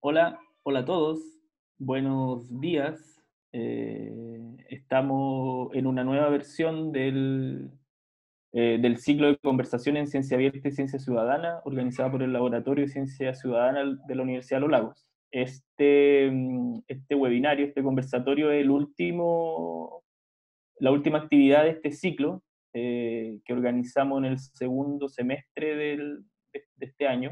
Hola, hola a todos, buenos días. Estamos en una nueva versión del ciclo de conversación en Ciencia Abierta y Ciencia Ciudadana, organizada por el Laboratorio de Ciencia Ciudadana de la Universidad de Los Lagos. Este webinario, este conversatorio es la última actividad de este ciclo que organizamos en el segundo semestre de este año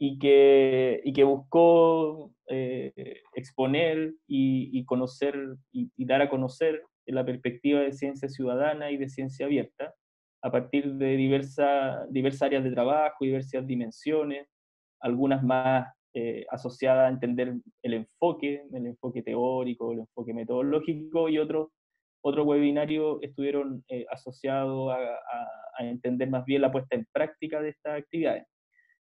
y que buscó exponer y conocer y dar a conocer la perspectiva de ciencia ciudadana y de ciencia abierta a partir de diversas áreas de trabajo, diversas dimensiones, algunas más asociadas a entender el enfoque teórico, el enfoque metodológico, y otros webinarios estuvieron asociados a entender más bien la puesta en práctica de estas actividades.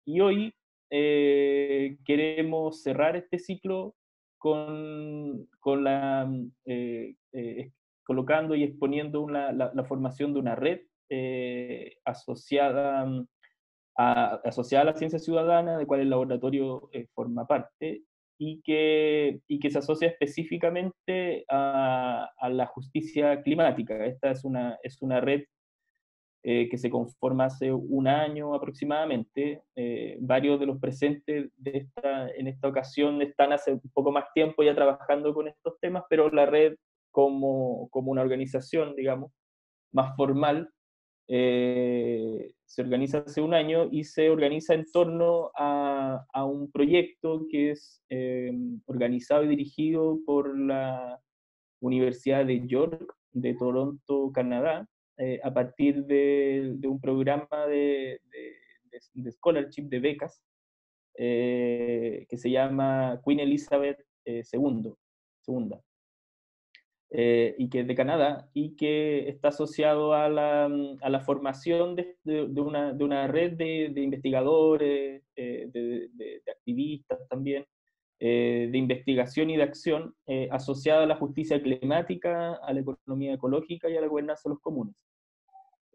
Y hoy queremos cerrar este ciclo con colocando y exponiendo la formación de una red asociada a la ciencia ciudadana, de cual el laboratorio forma parte, y que se asocia específicamente a la justicia climática. Esta es una red que se conforma hace un año aproximadamente. Varios de los presentes en esta ocasión están hace un poco más tiempo ya trabajando con estos temas, pero la red como una organización, digamos, más formal, se organiza hace un año y se organiza en torno a un proyecto que es organizado y dirigido por la Universidad de York, de Toronto, Canadá, a partir de un programa de scholarship, de becas, que se llama Queen Elizabeth segunda, y que es de Canadá, y que está asociado a la formación de una red de investigadores, de activistas también, de investigación y de acción asociada a la justicia climática, a la economía ecológica y a la gobernanza de los comunes.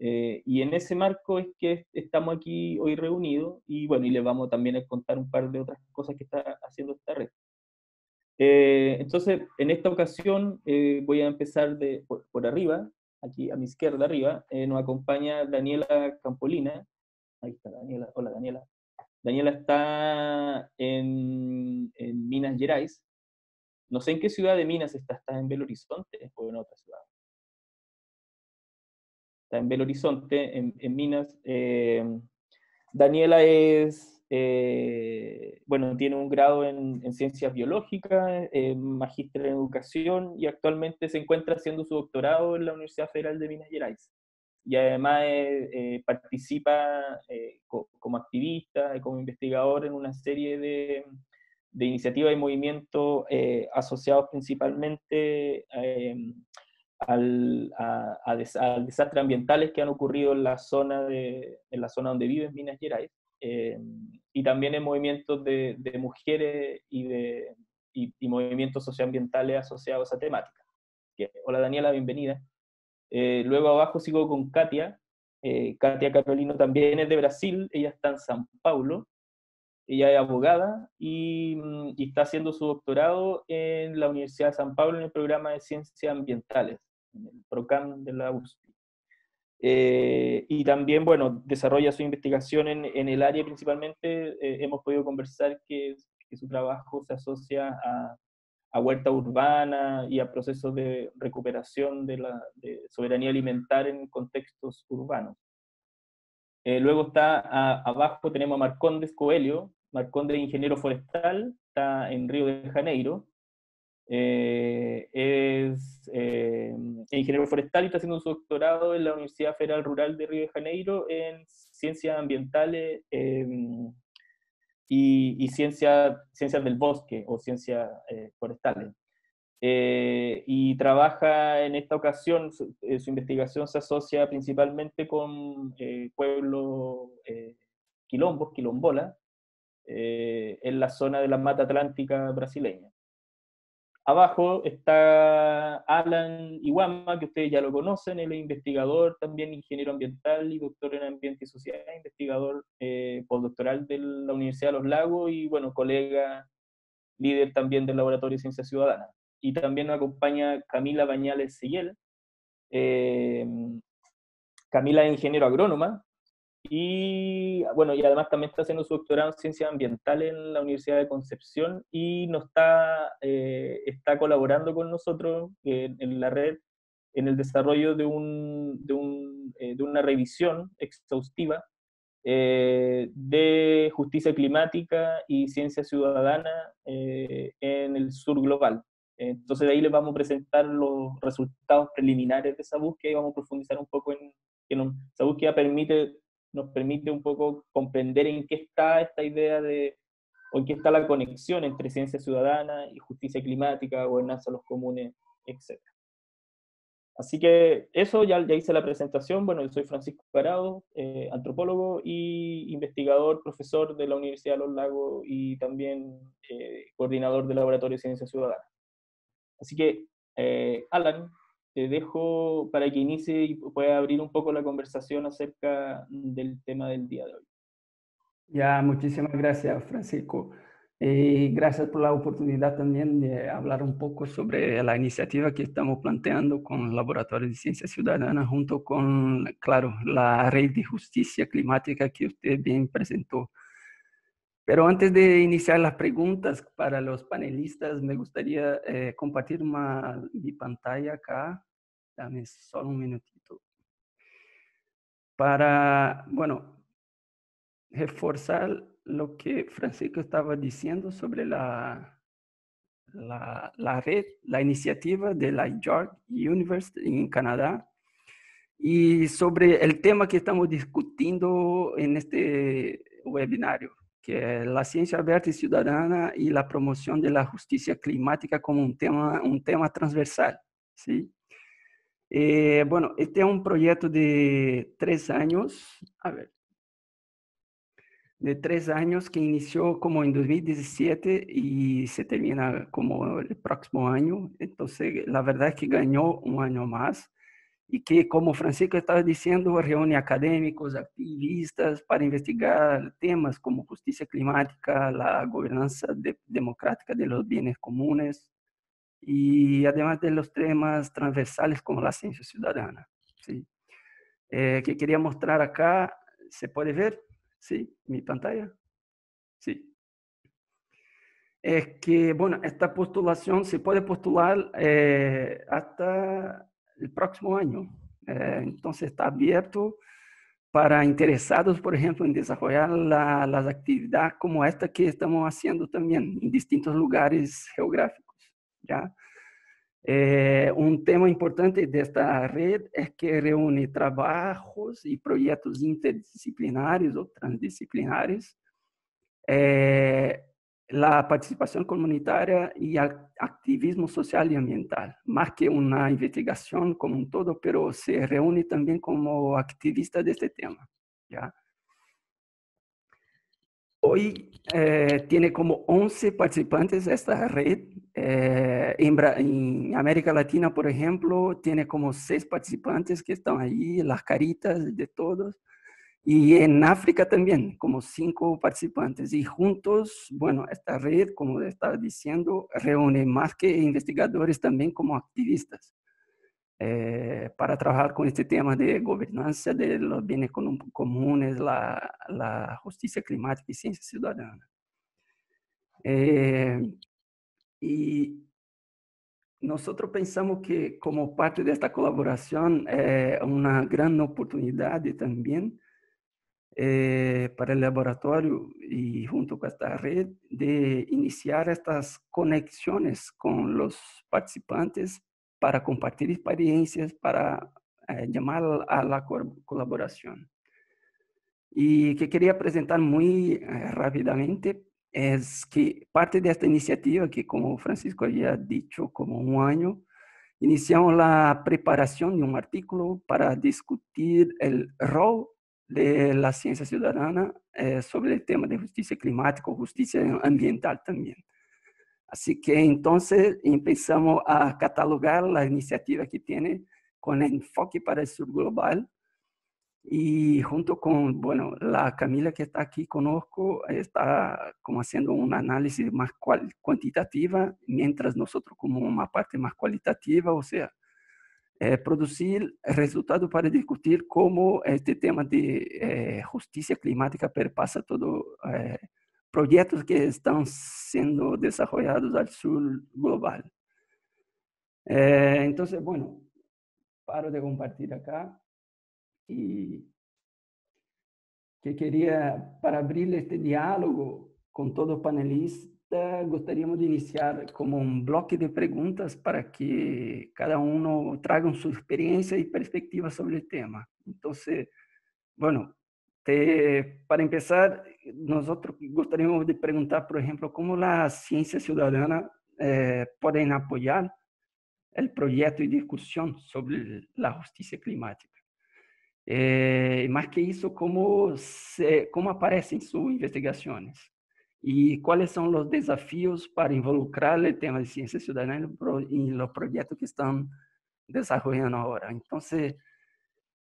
Y en ese marco es que estamos aquí hoy reunidos, y bueno, y les vamos también a contar un par de otras cosas que está haciendo esta red. Entonces, en esta ocasión voy a empezar por arriba, aquí a mi izquierda arriba. Nos acompaña Daniela Campolina. Ahí está Daniela. Hola Daniela. Daniela está en Minas Gerais. No sé en qué ciudad de Minas está. ¿Está en Belo Horizonte o en otra ciudad? Está en Belo Horizonte, en Minas. Daniela bueno, tiene un grado en ciencias biológicas, magíster en educación, y actualmente se encuentra haciendo su doctorado en la Universidad Federal de Minas Gerais. Y además participa como activista y como investigador en una serie de iniciativas y movimientos asociados principalmente al desastres ambientales que han ocurrido en la zona donde vive Minas Gerais, eh, y también en movimientos de mujeres y movimientos socioambientales asociados a esa temática. Hola Daniela, bienvenida. Luego abajo sigo con Katia. Katia Carolino también es de Brasil, ella está en San Paulo. Ella es abogada y está haciendo su doctorado en la Universidad de San Pablo en el programa de Ciencias Ambientales, en el PROCAM de la USP. Y también, bueno, desarrolla su investigación en el área principalmente. Hemos podido conversar que su trabajo se asocia a huerta urbana y a procesos de recuperación de soberanía alimentaria en contextos urbanos. Luego abajo tenemos a Marcondes Coelho. Marcondes es ingeniero forestal, está en Río de Janeiro. Es ingeniero forestal y está haciendo su doctorado en la Universidad Federal Rural de Río de Janeiro en ciencias ambientales y ciencias del bosque o ciencias forestales. Y trabaja en esta ocasión, su investigación se asocia principalmente con pueblos quilombos, quilombola, en la zona de la Mata Atlántica brasileña. Abajo está Alan Iwama, que ustedes ya lo conocen. Él es investigador, también ingeniero ambiental y doctor en ambiente y sociedad, investigador postdoctoral de la Universidad de Los Lagos y, bueno, colega líder también del Laboratorio de Ciencia Ciudadana. Y también nos acompaña Camila Bañales Sillel. Camila es ingeniero agrónoma, y bueno, y además también está haciendo su doctorado en ciencias ambientales en la Universidad de Concepción, y está colaborando con nosotros en la red en el desarrollo de una revisión exhaustiva de justicia climática y ciencia ciudadana en el sur global. Entonces de ahí les vamos a presentar los resultados preliminares de esa búsqueda, y vamos a profundizar un poco esa búsqueda nos permite un poco comprender en qué está esta idea o en qué está la conexión entre ciencia ciudadana y justicia climática, gobernanza de los comunes, etc. Así que eso, ya hice la presentación. Bueno, yo soy Francisco Parado, antropólogo y investigador, profesor de la Universidad de Los Lagos, y también coordinador del Laboratorio de Ciencia Ciudadana. Así que, Alan, te dejo para que inicie y pueda abrir un poco la conversación acerca del tema del día de hoy. Ya, muchísimas gracias, Francisco. Y gracias por la oportunidad también de hablar un poco sobre la iniciativa que estamos planteando con el Laboratorio de Ciencia Ciudadana, junto con, claro, la Red de Justicia Climática que usted bien presentó. Pero antes de iniciar las preguntas para los panelistas, me gustaría compartir mi pantalla acá. Dame solo un minutito. Para, bueno, reforzar lo que Francisco estaba diciendo sobre la red, la iniciativa de la York University en Canadá, y sobre el tema que estamos discutiendo en este webinario, que es la ciencia abierta y ciudadana y la promoción de la justicia climática como un tema transversal, ¿sí? Bueno, este es un proyecto de 3 años, de 3 años que inició como en 2017 y se termina como el próximo año. Entonces, la verdad es que ganó un año más, y que, como Francisco estaba diciendo, reúne académicos, activistas para investigar temas como justicia climática, la gobernanza democrática de los bienes comunes, y además de los temas transversales como la ciencia ciudadana, ¿sí? Que quería mostrar acá, ¿se puede ver? ¿Sí? ¿Mi pantalla? Sí. Es que, bueno, esta postulación se puede postular hasta el próximo año. Entonces está abierto para interesados, por ejemplo, en desarrollar las actividades como esta que estamos haciendo también en distintos lugares geográficos, ¿ya? Un tema importante de esta red es que reúne trabajos y proyectos interdisciplinares o transdisciplinares, la participación comunitaria y activismo social y ambiental, más que una investigación como un todo, pero se reúne también como activista de este tema, ¿ya? Hoy tiene como 11 participantes esta red. En América Latina, por ejemplo, tiene como 6 participantes que están ahí, las caritas de todos. Y en África también, como 5 participantes. Y juntos, bueno, esta red, como estaba diciendo, reúne más que investigadores también como activistas para trabajar con este tema de gobernanza de los bienes comunes, la justicia climática y ciencia ciudadana. Y nosotros pensamos que como parte de esta colaboración, una gran oportunidad también para el laboratorio y junto con esta red de iniciar estas conexiones con los participantes para compartir experiencias, para llamar a la colaboración. Y que quería presentar muy rápidamente es que parte de esta iniciativa, que como Francisco había dicho, como un año, iniciamos la preparación de un artículo para discutir el rol de la ciencia ciudadana sobre el tema de justicia climática o justicia ambiental también. Así que entonces empezamos a catalogar la iniciativa que tiene con enfoque para el sur global, Y junto con, bueno, la Camila que está aquí conosco, está como haciendo un análisis más cuantitativa, mientras nosotros como una parte más cualitativa, o sea, producir resultados para discutir cómo este tema de justicia climática perpasa todo proyectos que están siendo desarrollados al sur global. Entonces, bueno, paro de compartir acá y que quería, para abrir este diálogo con todos los panelistas, gostaríamos de iniciar como un bloque de preguntas para que cada uno traiga su experiencia y perspectiva sobre el tema. Entonces, bueno, para empezar, nosotros gostaríamos de preguntar, por ejemplo, cómo la ciencia ciudadana pueden apoyar el proyecto y discusión sobre la justicia climática. Más que isso, como aparecem suas investigações e quais são os desafios para involucrar o tema de ciência cidadã em los projetos que estão desenvolvendo agora. Então,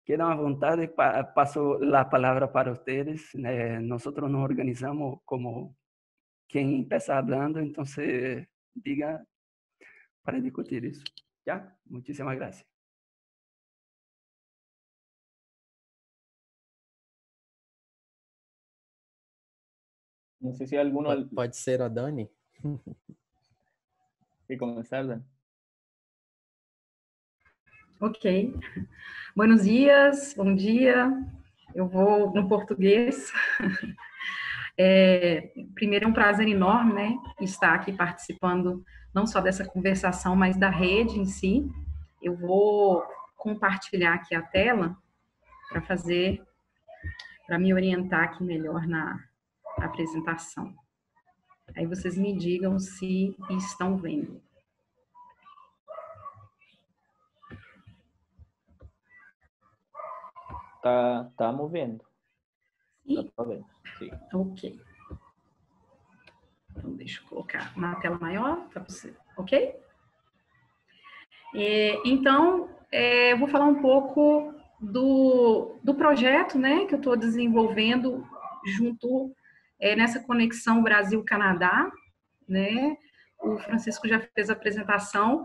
quedam à vontade, passo a palavra para vocês. Nós nos organizamos como quem começa falando, então, diga para discutir isso. Já? Muitíssimas graças. No sé si alguno... Pode ser a Dani? que comenzar, Dani. Ok. Buenos dias, bom dia. Eu vou no português. Primeiro, é um prazer enorme, né, estar aqui participando não só dessa conversação, mas da rede em si. Eu vou compartilhar aqui a tela para me orientar aqui melhor na apresentação. Aí vocês me digam se estão vendo. Tá movendo. Sim? Tá vendo, sim. Ok. Então, deixa eu colocar na tela maior para você, ok? Então, eu vou falar um pouco do projeto, né, que eu estou desenvolvendo junto nessa conexão Brasil-Canadá, né? O Francisco já fez a apresentação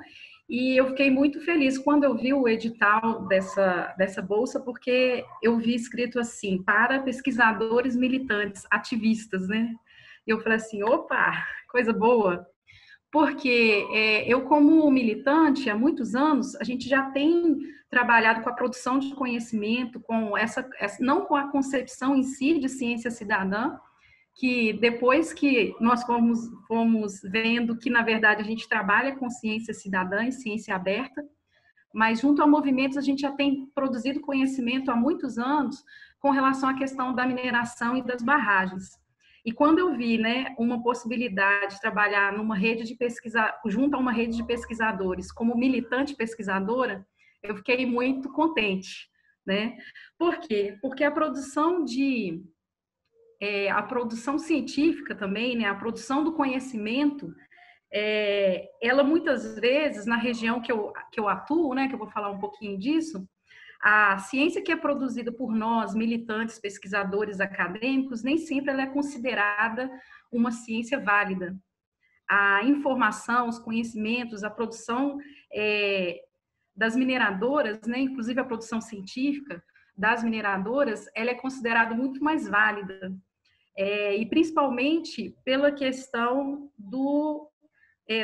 e eu fiquei muito feliz quando eu vi o edital dessa bolsa, porque eu vi escrito assim, para pesquisadores militantes, ativistas, né? E eu falei assim, opa, coisa boa, porque eu como militante, há muitos anos, a gente já tem trabalhado com a produção de conhecimento, com não com a concepção em si de ciência cidadã, que depois que nós fomos vendo que, na verdade, a gente trabalha com ciência cidadã e ciência aberta, mas junto a movimentos a gente já tem produzido conhecimento há muitos anos com relação à questão da mineração e das barragens. E quando eu vi, né, uma possibilidade de trabalhar numa rede de pesquisa, junto a uma rede de pesquisadores, como militante pesquisadora, eu fiquei muito contente, né? Por quê? Porque a produção científica também, né, a produção do conhecimento, ela muitas vezes, na região que eu atuo, né, que eu vou falar um pouquinho disso, a ciência que é produzida por nós, militantes, pesquisadores, acadêmicos, nem sempre ela é considerada uma ciência válida. A informação, os conhecimentos, a produção das mineradoras, né, inclusive a produção científica das mineradoras, ela é considerada muito mais válida. E principalmente pela questão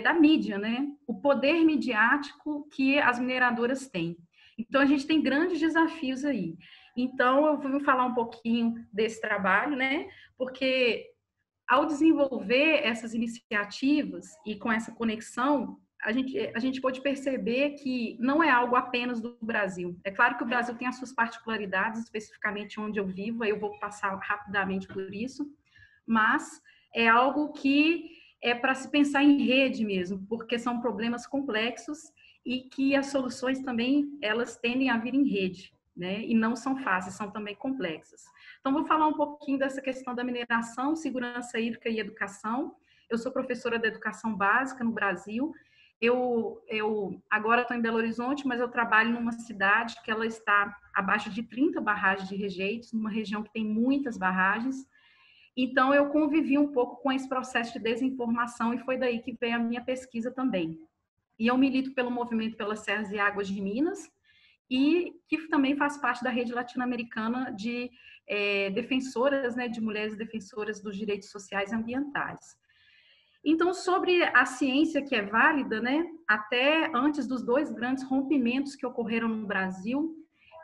da mídia, né? O poder midiático que as mineradoras têm. Então, a gente tem grandes desafios aí. Então, eu vou falar um pouquinho desse trabalho, né? Porque ao desenvolver essas iniciativas e com essa conexão, a gente pode perceber que não é algo apenas do Brasil. É claro que o Brasil tem as suas particularidades, especificamente onde eu vivo, aí eu vou passar rapidamente por isso, mas é algo que é para se pensar em rede mesmo, porque são problemas complexos e que as soluções também, elas tendem a vir em rede, né? E não são fáceis, são também complexas. Então, vou falar um pouquinho dessa questão da mineração, segurança hídrica e educação. Eu sou professora de educação básica no Brasil. eu agora estou em Belo Horizonte, mas eu trabalho numa cidade que ela está abaixo de 30 barragens de rejeitos, numa região que tem muitas barragens. Então, eu convivi um pouco com esse processo de desinformação e foi daí que veio a minha pesquisa também. E eu milito pelo movimento pelas Serras e Águas de Minas, e que também faz parte da rede latino-americana de defensoras, né, de mulheres defensoras dos direitos sociais e ambientais. Então, sobre a ciência que é válida, né, até antes dos 2 grandes rompimentos que ocorreram no Brasil,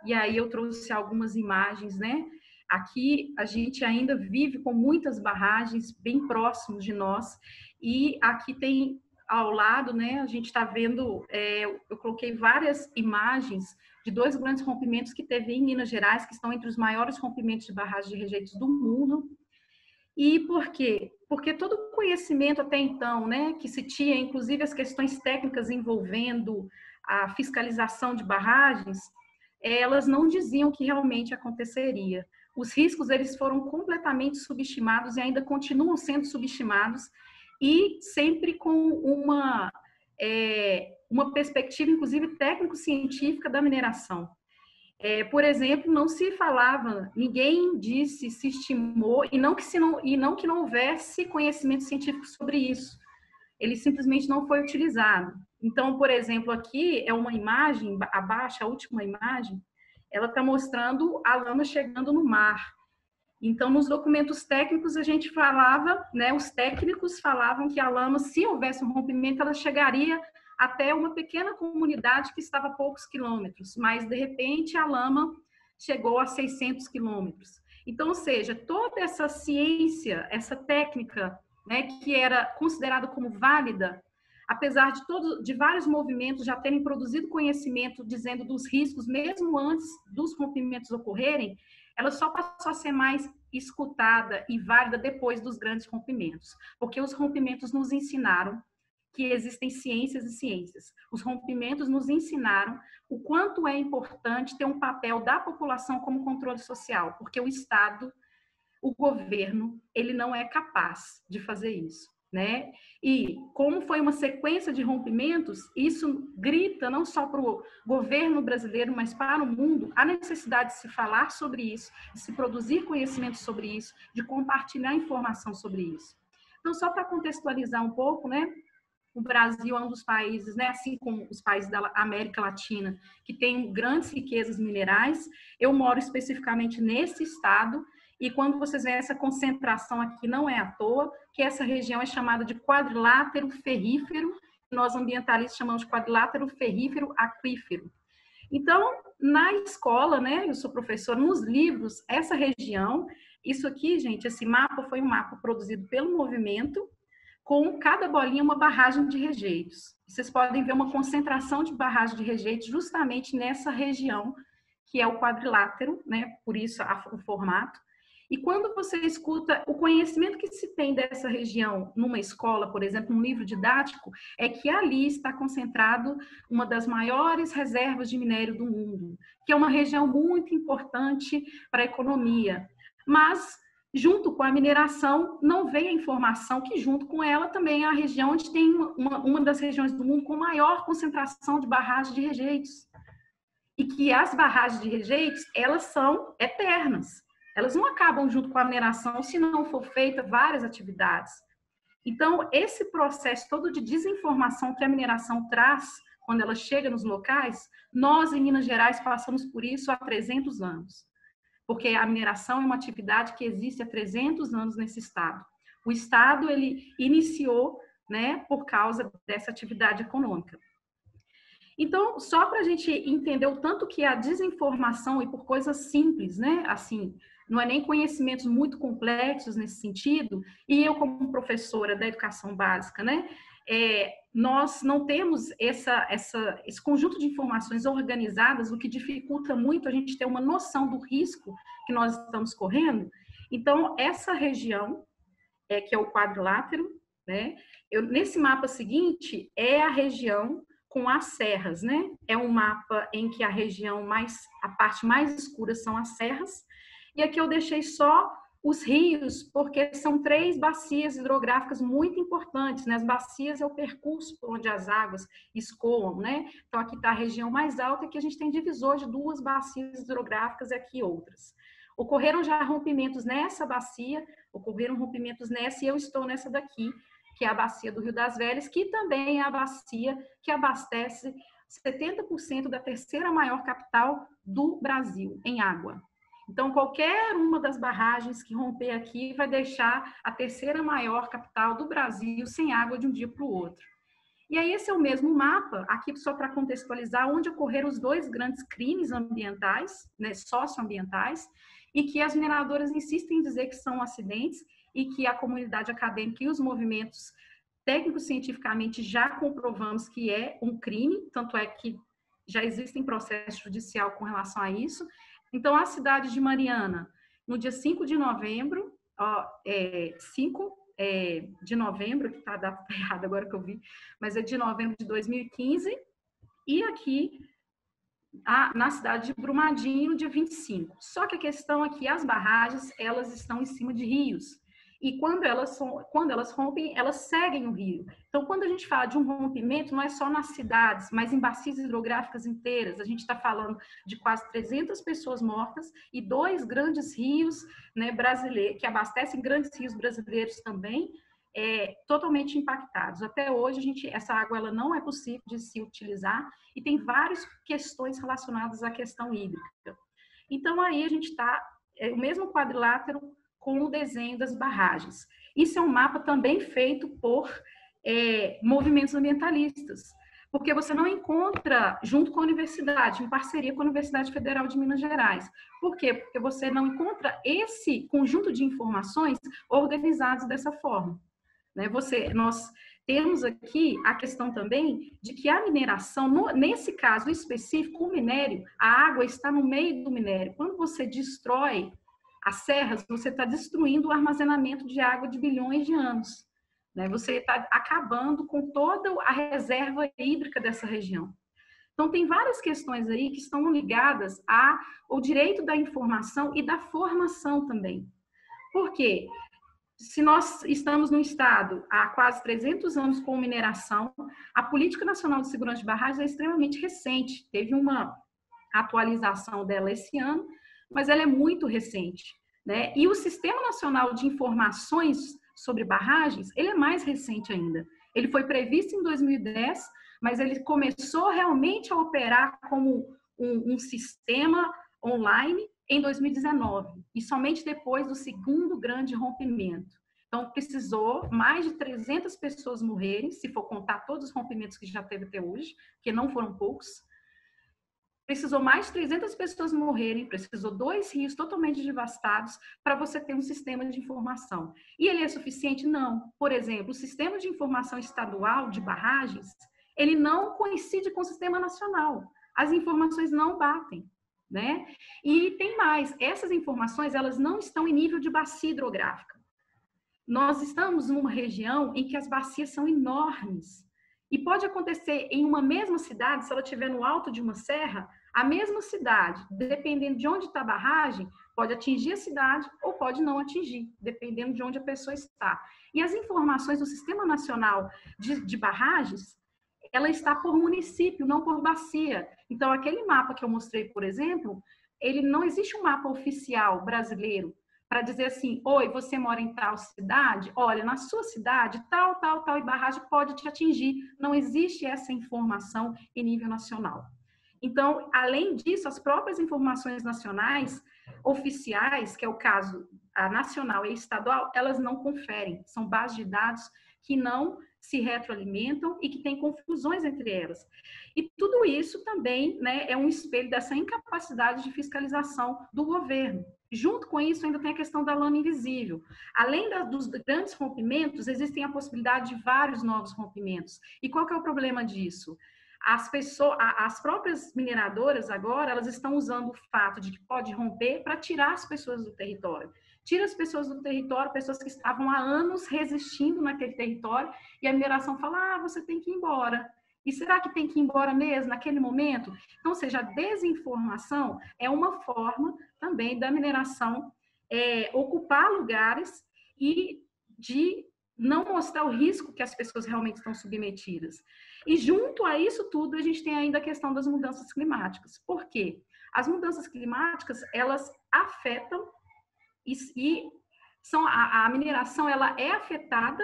e aí eu trouxe algumas imagens, né, aqui a gente ainda vive com muitas barragens bem próximos de nós, e aqui tem ao lado, né, a gente está vendo, eu coloquei várias imagens de 2 grandes rompimentos que teve em Minas Gerais, que estão entre os maiores rompimentos de barragens de rejeitos do mundo. E por quê? Porque todo o conhecimento até então, né, que se tinha, inclusive as questões técnicas envolvendo a fiscalização de barragens, elas não diziam que realmente aconteceria. Os riscos, eles foram completamente subestimados e ainda continuam sendo subestimados, e sempre com uma perspectiva, inclusive, técnico-científica da mineração. Por exemplo, não se falava, ninguém disse, se estimou, e não que não houvesse conhecimento científico sobre isso. Ele simplesmente não foi utilizado. Então, por exemplo, aqui é uma imagem, abaixo, a última imagem, ela está mostrando a lama chegando no mar. Então, nos documentos técnicos, a gente falava, né, os técnicos falavam que a lama, se houvesse um rompimento, ela chegaria até uma pequena comunidade que estava a poucos quilômetros, mas, de repente, a lama chegou a 600 quilômetros. Então, ou seja, toda essa ciência, essa técnica, né, que era considerada como válida, apesar de vários movimentos já terem produzido conhecimento dizendo dos riscos, mesmo antes dos rompimentos ocorrerem, ela só passou a ser mais escutada e válida depois dos grandes rompimentos, porque os rompimentos nos ensinaram que existem ciências e ciências. Os rompimentos nos ensinaram o quanto é importante ter um papel da população como controle social, porque o Estado, o governo, ele não é capaz de fazer isso, né? E como foi uma sequência de rompimentos, isso grita não só para o governo brasileiro, mas para o mundo, a necessidade de se falar sobre isso, de se produzir conhecimento sobre isso, de compartilhar informação sobre isso. Então, só para contextualizar um pouco, né? O Brasil é um dos países, né, assim como os países da América Latina, que tem grandes riquezas minerais. Eu moro especificamente nesse estado, e quando vocês veem essa concentração aqui, não é à toa, que essa região é chamada de quadrilátero ferrífero, nós ambientalistas chamamos de quadrilátero ferrífero aquífero. Então, na escola, né, eu sou professora, nos livros, essa região, isso aqui, gente, esse mapa foi um mapa produzido pelo movimento, com cada bolinha uma barragem de rejeitos. Vocês podem ver uma concentração de barragem de rejeitos justamente nessa região, que é o quadrilátero, né? Por isso o formato. E quando você escuta o conhecimento que se tem dessa região numa escola, por exemplo, num livro didático, é que ali está concentrado uma das maiores reservas de minério do mundo, que é uma região muito importante para a economia. Mas junto com a mineração, não vem a informação que, junto com ela, também é a região onde tem uma das regiões do mundo com maior concentração de barragens de rejeitos. E que as barragens de rejeitos, elas são eternas. Elas não acabam junto com a mineração se não for feita várias atividades. Então, esse processo todo de desinformação que a mineração traz, quando ela chega nos locais, nós, em Minas Gerais, passamos por isso há 300 anos. Porque a mineração é uma atividade que existe há 300 anos nesse estado. O estado, ele iniciou, né, por causa dessa atividade econômica. Então, só para a gente entender o tanto que a desinformação, e por coisas simples, né, assim, não é nem conhecimentos muito complexos nesse sentido, e eu como professora da educação básica, né, nós não temos esse conjunto de informações organizadas, o que dificulta muito a gente ter uma noção do risco que nós estamos correndo. Então, essa região, que é o quadrilátero, né? Nesse mapa seguinte, é a região com as serras, né? É um mapa em que a parte mais escura são as serras, e aqui eu deixei só Os rios, porque são 3 bacias hidrográficas muito importantes, né? As bacias é o percurso por onde as águas escoam, né? Então, aqui está a região mais alta, que a gente tem divisor de 2 bacias hidrográficas e aqui outras. Ocorreram já rompimentos nessa bacia, ocorreram rompimentos nessa, e eu estou nessa daqui, que é a bacia do Rio das Velhas, que também é a bacia que abastece 70% da 3ª maior capital do Brasil em água. Então, qualquer uma das barragens que romper aqui vai deixar a 3ª maior capital do Brasil sem água de um dia para o outro. E aí, esse é o mesmo mapa, aqui só para contextualizar, onde ocorreram os 2 grandes crimes ambientais, né, socioambientais, e que as mineradoras insistem em dizer que são acidentes e que a comunidade acadêmica e os movimentos técnicos cientificamente já comprovamos que é um crime, tanto é que já existem processos judiciais com relação a isso. Então, a cidade de Mariana, no dia 5 de novembro, 5 de novembro, que está a data errada agora que eu vi, mas é de novembro de 2015, e aqui na cidade de Brumadinho, no dia 25. Só que a questão é que as barragens, elas estão em cima de rios. E quando elas rompem, elas seguem o rio. Então, quando a gente fala de um rompimento, não é só nas cidades, mas em bacias hidrográficas inteiras. A gente está falando de quase 300 pessoas mortas e 2 grandes rios, né, brasileiros, que abastecem grandes rios brasileiros também, totalmente impactados. Até hoje, essa água ela não é possível de se utilizar e tem várias questões relacionadas à questão hídrica. Então, aí a gente está, o mesmo quadrilátero com o desenho das barragens. Isso é um mapa também feito por movimentos ambientalistas, porque você não encontra junto com a universidade, em parceria com a Universidade Federal de Minas Gerais. Por quê? Porque você não encontra esse conjunto de informações organizados dessa forma. Né? Nós temos aqui a questão também de que a mineração, nesse caso específico, o minério, a água está no meio do minério. Quando você destrói as serras, você está destruindo o armazenamento de água de bilhões de anos. Né? Você está acabando com toda a reserva hídrica dessa região. Então, tem várias questões aí que estão ligadas ao direito da informação e da formação também. Por quê? Se nós estamos num estado há quase 300 anos com mineração, a Política Nacional de Segurança de Barragens é extremamente recente. Teve uma atualização dela esse ano, mas ela é muito recente. Né? E o Sistema Nacional de Informações sobre Barragens, ele é mais recente ainda. Ele foi previsto em 2010, mas ele começou realmente a operar como um sistema online em 2019, e somente depois do 2º grande rompimento. Então, precisou mais de 300 pessoas morrerem, se for contar todos os rompimentos que já teve até hoje, que não foram poucos. Precisou mais de 300 pessoas morrerem, precisou 2 rios totalmente devastados para você ter um sistema de informação. E ele é suficiente? Não. Por exemplo, o sistema de informação estadual de barragens, ele não coincide com o sistema nacional. As informações não batem. Né? E tem mais, essas informações elas não estão em nível de bacia hidrográfica. Nós estamos numa região em que as bacias são enormes. E pode acontecer em uma mesma cidade, se ela estiver no alto de uma serra, a mesma cidade, dependendo de onde está a barragem, pode atingir a cidade ou pode não atingir, dependendo de onde a pessoa está. E as informações do Sistema Nacional de Barragens, ela está por município, não por bacia. Então, aquele mapa que eu mostrei, por exemplo, ele não existe um mapa oficial brasileiro para dizer assim, oi, você mora em tal cidade? Olha, na sua cidade, tal, e barragem pode te atingir. Não existe essa informação em nível nacional. Então, além disso, as próprias informações nacionais oficiais, que é o caso a nacional e estadual, elas não conferem. São bases de dados que não se retroalimentam e que têm confusões entre elas. E tudo isso também, né, é um espelho dessa incapacidade de fiscalização do governo. Junto com isso, ainda tem a questão da lama invisível. Além dos grandes rompimentos, existem a possibilidade de vários novos rompimentos. E qual que é o problema disso? As próprias mineradoras agora, elas estão usando o fato de que pode romper para tirar as pessoas do território. Tira as pessoas do território, pessoas que estavam há anos resistindo naquele território, e a mineração fala, você tem que ir embora. E será que tem que ir embora mesmo naquele momento? Então, ou seja, a desinformação é uma forma também da mineração ocupar lugares e de não mostrar o risco que as pessoas realmente estão submetidas. E junto a isso tudo, a gente tem ainda a questão das mudanças climáticas. Por quê? As mudanças climáticas, elas afetam e a mineração, ela é afetada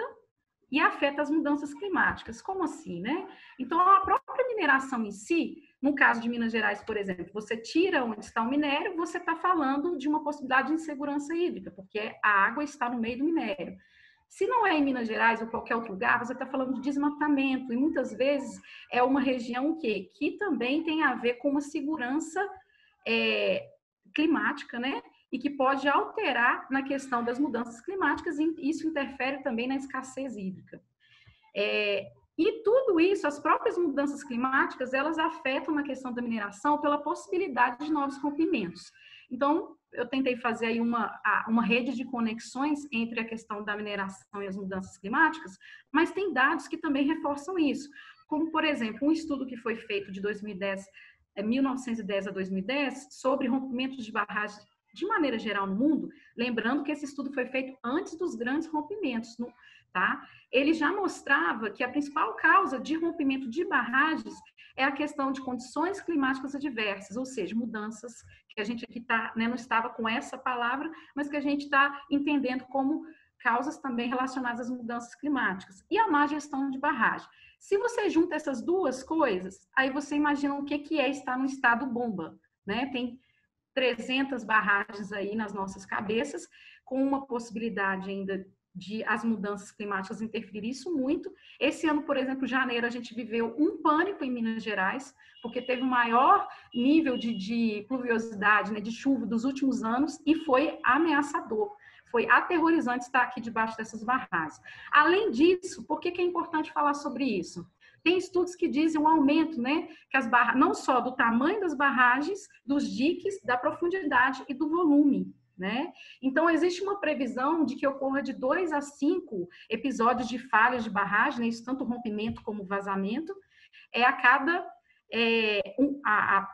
e afeta as mudanças climáticas. Como assim, né? Então, a própria mineração em si, no caso de Minas Gerais, por exemplo, você tira onde está o minério, você está falando de uma possibilidade de insegurança hídrica, porque a água está no meio do minério. Se não é em Minas Gerais ou qualquer outro lugar, você está falando de desmatamento, e muitas vezes é uma região que também tem a ver com uma segurança climática, né? E que pode alterar na questão das mudanças climáticas, e isso interfere também na escassez hídrica. E tudo isso, as próprias mudanças climáticas, elas afetam na questão da mineração pela possibilidade de novos rompimentos. Então, eu tentei fazer aí uma rede de conexões entre a questão da mineração e as mudanças climáticas, mas tem dados que também reforçam isso. Como, por exemplo, um estudo que foi feito de 1910 a 2010, sobre rompimentos de barragens de maneira geral no mundo, lembrando que esse estudo foi feito antes dos grandes rompimentos, tá? Ele já mostrava que a principal causa de rompimento de barragens é a questão de condições climáticas adversas, ou seja, mudanças que a gente aqui não estava com essa palavra, mas que a gente está entendendo como causas também relacionadas às mudanças climáticas. E a má gestão de barragem. Se você junta essas duas coisas, aí você imagina o que é estar no estado bomba, né? Tem 300 barragens aí nas nossas cabeças, com uma possibilidade ainda de as mudanças climáticas interferir isso muito. Esse ano, por exemplo, janeiro, a gente viveu um pânico em Minas Gerais, porque teve o maior nível de pluviosidade, né, de chuva dos últimos anos, e foi ameaçador. Foi aterrorizante estar aqui debaixo dessas barragens. Além disso, por que é importante falar sobre isso? Tem estudos que dizem um aumento, né, que as barragens, não só do tamanho das barragens, dos diques, da profundidade e do volume, né? Então, existe uma previsão de que ocorra de 2 a 5 episódios de falhas de barragem, né, isso tanto rompimento como vazamento,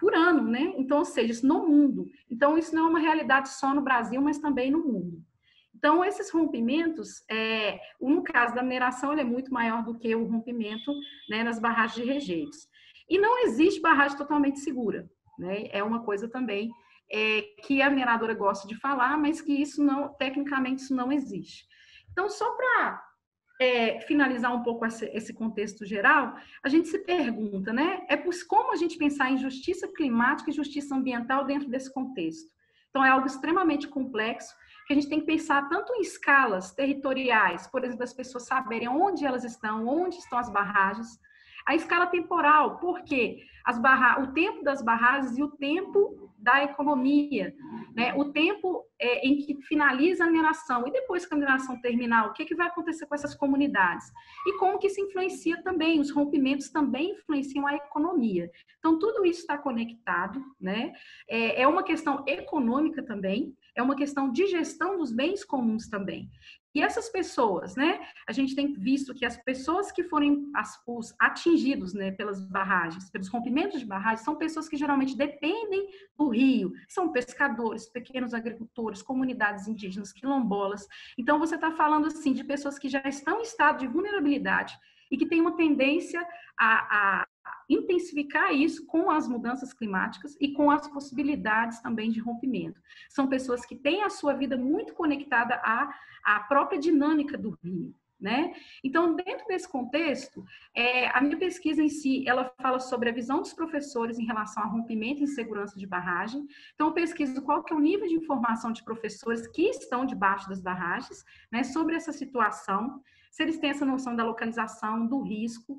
por ano, né? Então, ou seja, isso no mundo. Então, isso não é uma realidade só no Brasil, mas também no mundo. Então, esses rompimentos, no caso da mineração, ele é muito maior do que o rompimento, né, nas barragens de rejeitos. E não existe barragem totalmente segura, né? É uma coisa também que a mineradora gosta de falar, mas que isso não, tecnicamente, isso não existe. Então, só para finalizar um pouco esse contexto geral, a gente se pergunta, né? Como a gente pensar em justiça climática e justiça ambiental dentro desse contexto? Então, é algo extremamente complexo, que a gente tem que pensar tanto em escalas territoriais, por exemplo, as pessoas saberem onde elas estão, onde estão as barragens, a escala temporal, porque o tempo das barragens e o tempo da economia, né? O tempo em que finaliza a mineração e depois que a mineração terminar, o que vai acontecer com essas comunidades? E como que isso influencia também, os rompimentos também influenciam a economia. Então, tudo isso está conectado, né? É uma questão econômica também, é uma questão de gestão dos bens comuns também. E essas pessoas, né? A gente tem visto que as pessoas que forem os atingidos, né, pelas barragens, pelos rompimentos de barragens, são pessoas que geralmente dependem do rio. São pescadores, pequenos agricultores, comunidades indígenas, quilombolas. Então, você está falando, assim, de pessoas que já estão em estado de vulnerabilidade e que têm uma tendência a intensificar isso com as mudanças climáticas e com as possibilidades também de rompimento. São pessoas que têm a sua vida muito conectada à própria dinâmica do rio, né? Então, dentro desse contexto, a minha pesquisa em si, ela fala sobre a visão dos professores em relação a rompimento e insegurança de barragem. Então, eu pesquiso qual que é o nível de informação de professores que estão debaixo das barragens, né, sobre essa situação, se eles têm essa noção da localização, do risco,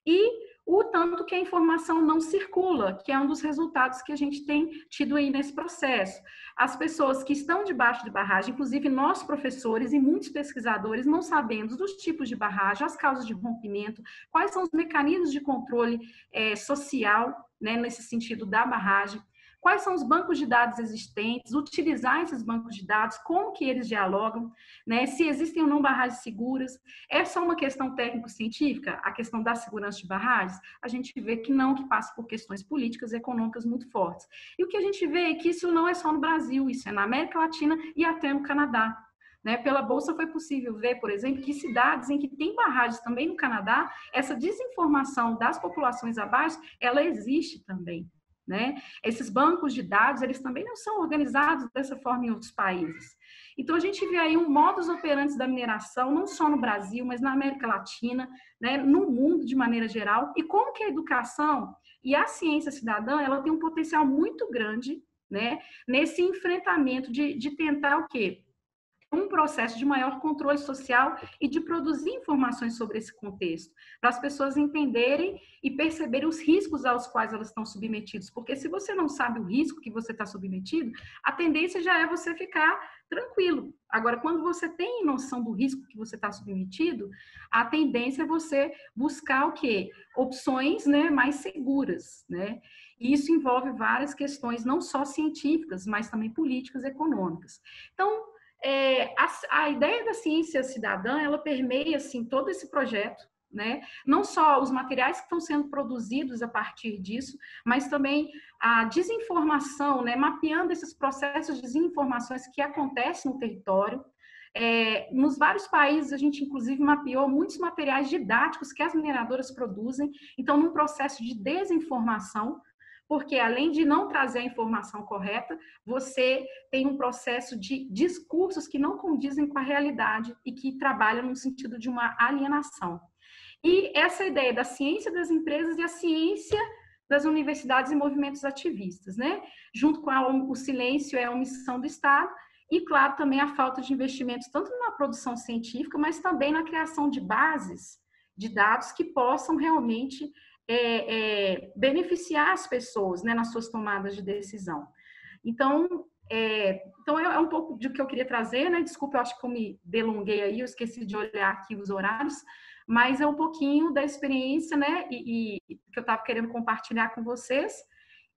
e o tanto que a informação não circula, que é um dos resultados que a gente tem tido aí nesse processo. As pessoas que estão debaixo de barragem, inclusive nós professores e muitos pesquisadores, não sabemos dos tipos de barragem, as causas de rompimento, quais são os mecanismos de controle social, né, nesse sentido da barragem, quais são os bancos de dados existentes, utilizar esses bancos de dados, como que eles dialogam, né? Se existem ou não barragens seguras. É só uma questão técnico-científica, a questão da segurança de barragens? A gente vê que não, que passa por questões políticas e econômicas muito fortes. E o que a gente vê é que isso não é só no Brasil, isso é na América Latina e até no Canadá. Né? Pela Bolsa foi possível ver, por exemplo, que cidades em que tem barragens também no Canadá, essa desinformação das populações abaixo, ela existe também. Né? Esses bancos de dados, eles também não são organizados dessa forma em outros países. Então, a gente vê aí um modus operandi da mineração, não só no Brasil, mas na América Latina, né? No mundo de maneira geral, e como que a educação e a ciência cidadã, ela tem um potencial muito grande, né? Nesse enfrentamento de tentar o quê? Um processo de maior controle social e de produzir informações sobre esse contexto, para as pessoas entenderem e perceberem os riscos aos quais elas estão submetidas, porque se você não sabe o risco que você está submetido, a tendência já é você ficar tranquilo. Agora, quando você tem noção do risco que você está submetido, a tendência é você buscar o quê? Opções, né, mais seguras, né? E isso envolve várias questões, não só científicas, mas também políticas e econômicas. Então, a ideia da ciência cidadã, ela permeia assim, todo esse projeto, né? Não só os materiais que estão sendo produzidos a partir disso, mas também a desinformação, né? Mapeando esses processos de desinformações que acontecem no território. Nos vários países, a gente inclusive mapeou muitos materiais didáticos que as mineradoras produzem, então, num processo de desinformação, porque além de não trazer a informação correta, você tem um processo de discursos que não condizem com a realidade e que trabalham no sentido de uma alienação. E essa ideia da ciência das empresas e a ciência das universidades e movimentos ativistas, né? Junto com o silêncio e a omissão do Estado, e, claro, também a falta de investimentos, tanto na produção científica, mas também na criação de bases de dados que possam realmente beneficiar as pessoas, né, nas suas tomadas de decisão. Então, é um pouco do que eu queria trazer, né? Desculpa, eu acho que eu me delonguei aí, eu esqueci de olhar aqui os horários, mas é um pouquinho da experiência, né, e que eu estava querendo compartilhar com vocês.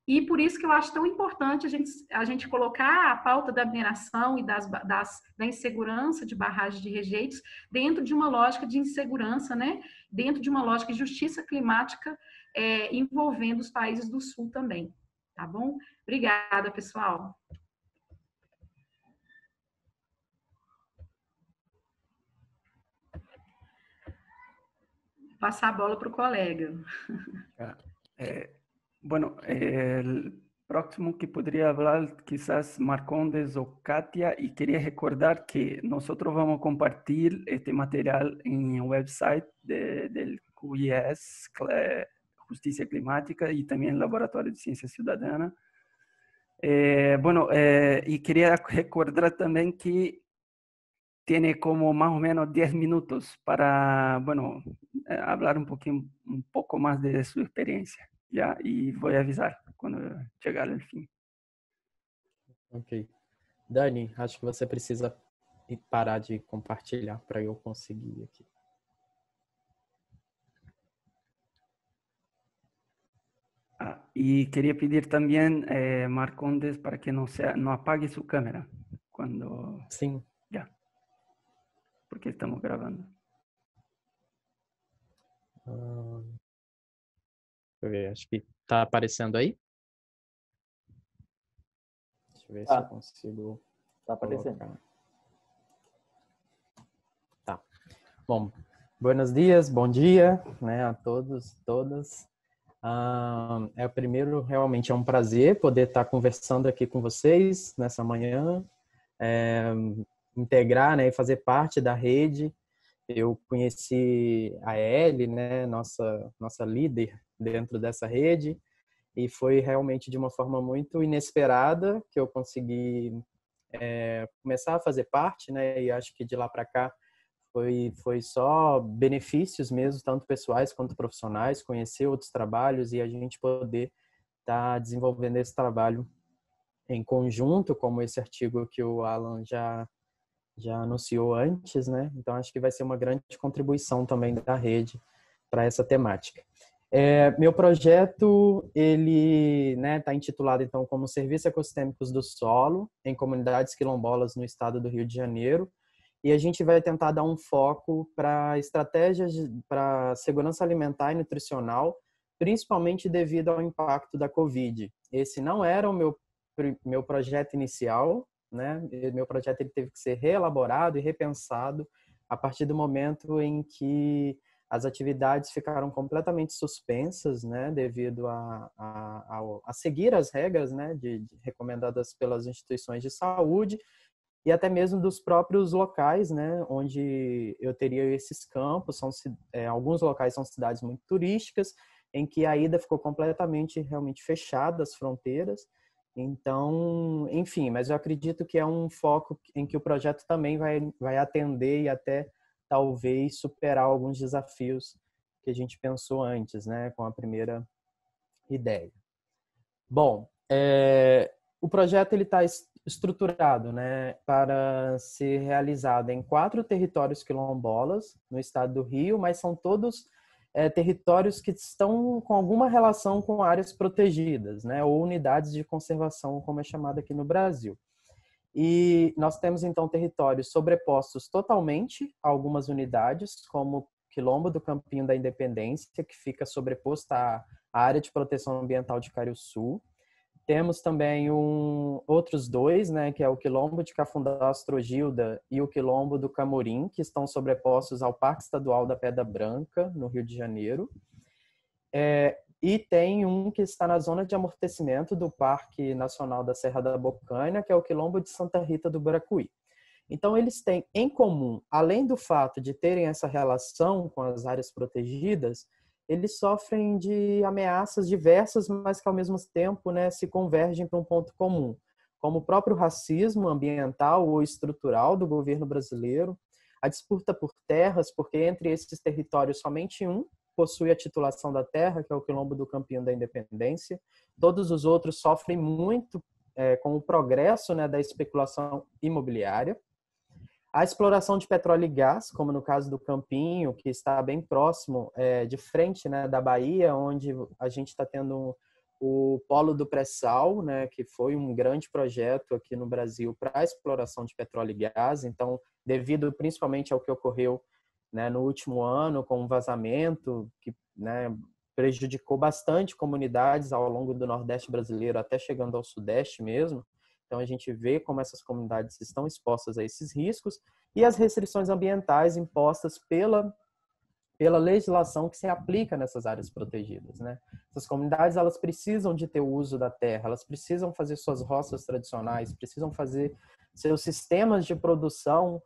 E por isso que eu acho tão importante a gente colocar a pauta da mineração e da insegurança de barragens de rejeitos dentro de uma lógica de insegurança, né? Dentro de uma lógica de justiça climática envolvendo os países do Sul também. Tá bom? Obrigada, pessoal. Vou passar a bola para o colega. Bueno, el próximo que podría hablar quizás Marcondes o Katia, y quería recordar que nosotros vamos a compartir este material en el website del QIS, Justicia Climática, y también el Laboratorio de Ciencia Ciudadana. Y quería recordar también que tiene como más o menos 10 minutos para, hablar un poco más de su experiencia. Já, e vou avisar quando chegar ao fim. Ok. Dani, acho que você precisa parar de compartilhar para eu conseguir aqui. E queria pedir também, Marcondes, para que não apague sua câmera quando... Sim. Já. Porque estamos gravando. Deixa eu ver, acho que tá aparecendo aí. Deixa eu ver se eu consigo. Tá aparecendo. Tá. Bom, buenos dias, bom dia, né, a todos, todas. Primeiro, realmente é um prazer poder estar conversando aqui com vocês nessa manhã, integrar, né, e fazer parte da rede. Eu conheci a Elly, né, nossa líder dentro dessa rede, e foi realmente de uma forma muito inesperada que eu consegui começar a fazer parte, né, e acho que de lá para cá foi só benefícios mesmo, tanto pessoais quanto profissionais, conhecer outros trabalhos e a gente poder estar desenvolvendo esse trabalho em conjunto, como esse artigo que o Alan já anunciou antes, né? Então acho que vai ser uma grande contribuição também da rede para essa temática. Meu projeto, ele está intitulado, então, como Serviços Ecossistêmicos do Solo em Comunidades Quilombolas no Estado do Rio de Janeiro. E a gente vai tentar dar um foco para estratégias para segurança alimentar e nutricional, principalmente devido ao impacto da Covid. Esse não era o meu projeto inicial, né? Meu projeto ele teve que ser reelaborado e repensado a partir do momento em que as atividades ficaram completamente suspensas, né, devido a seguir as regras, né, recomendadas pelas instituições de saúde e até mesmo dos próprios locais, né, onde eu teria esses campos. Alguns locais são cidades muito turísticas, em que a ida ficou completamente, realmente fechada as fronteiras. Então, enfim, mas eu acredito que é um foco em que o projeto também vai atender e até talvez superar alguns desafios que a gente pensou antes, né, com a primeira ideia. Bom, o projeto ele está estruturado, né, para ser realizado em 4 territórios quilombolas no estado do Rio, mas são todos territórios que estão com alguma relação com áreas protegidas, né, ou unidades de conservação, como é chamada aqui no Brasil. E nós temos, então, territórios sobrepostos totalmente a algumas unidades, como o Quilombo do Campinho da Independência, que fica sobreposto à área de proteção ambiental de Cariuçu. Temos também outros 2, né, que é o Quilombo de Cafundá Astrogilda e o Quilombo do Camorim, que estão sobrepostos ao Parque Estadual da Pedra Branca, no Rio de Janeiro. E tem um que está na zona de amortecimento do Parque Nacional da Serra da Bocaina, que é o Quilombo de Santa Rita do Buracuí. Então, eles têm em comum, além do fato de terem essa relação com as áreas protegidas, eles sofrem de ameaças diversas, mas que ao mesmo tempo, né, se convergem para um ponto comum, como o próprio racismo ambiental ou estrutural do governo brasileiro, a disputa por terras, porque entre esses territórios somente um possui a titulação da terra, que é o Quilombo do Campinho da Independência. Todos os outros sofrem muito com o progresso, né, da especulação imobiliária. A exploração de petróleo e gás, como no caso do Campinho, que está bem próximo, de frente, né, da Bahia, onde a gente está tendo o Polo do Pré-Sal, né, que foi um grande projeto aqui no Brasil para a exploração de petróleo e gás. Então, devido principalmente ao que ocorreu, né, no último ano, com um vazamento que, né, prejudicou bastante comunidades ao longo do Nordeste brasileiro, até chegando ao Sudeste mesmo. Então, a gente vê como essas comunidades estão expostas a esses riscos e as restrições ambientais impostas pela legislação que se aplica nessas áreas protegidas, né? Essas comunidades, elas precisam de ter o uso da terra, elas precisam fazer suas roças tradicionais, precisam fazer seus sistemas de produção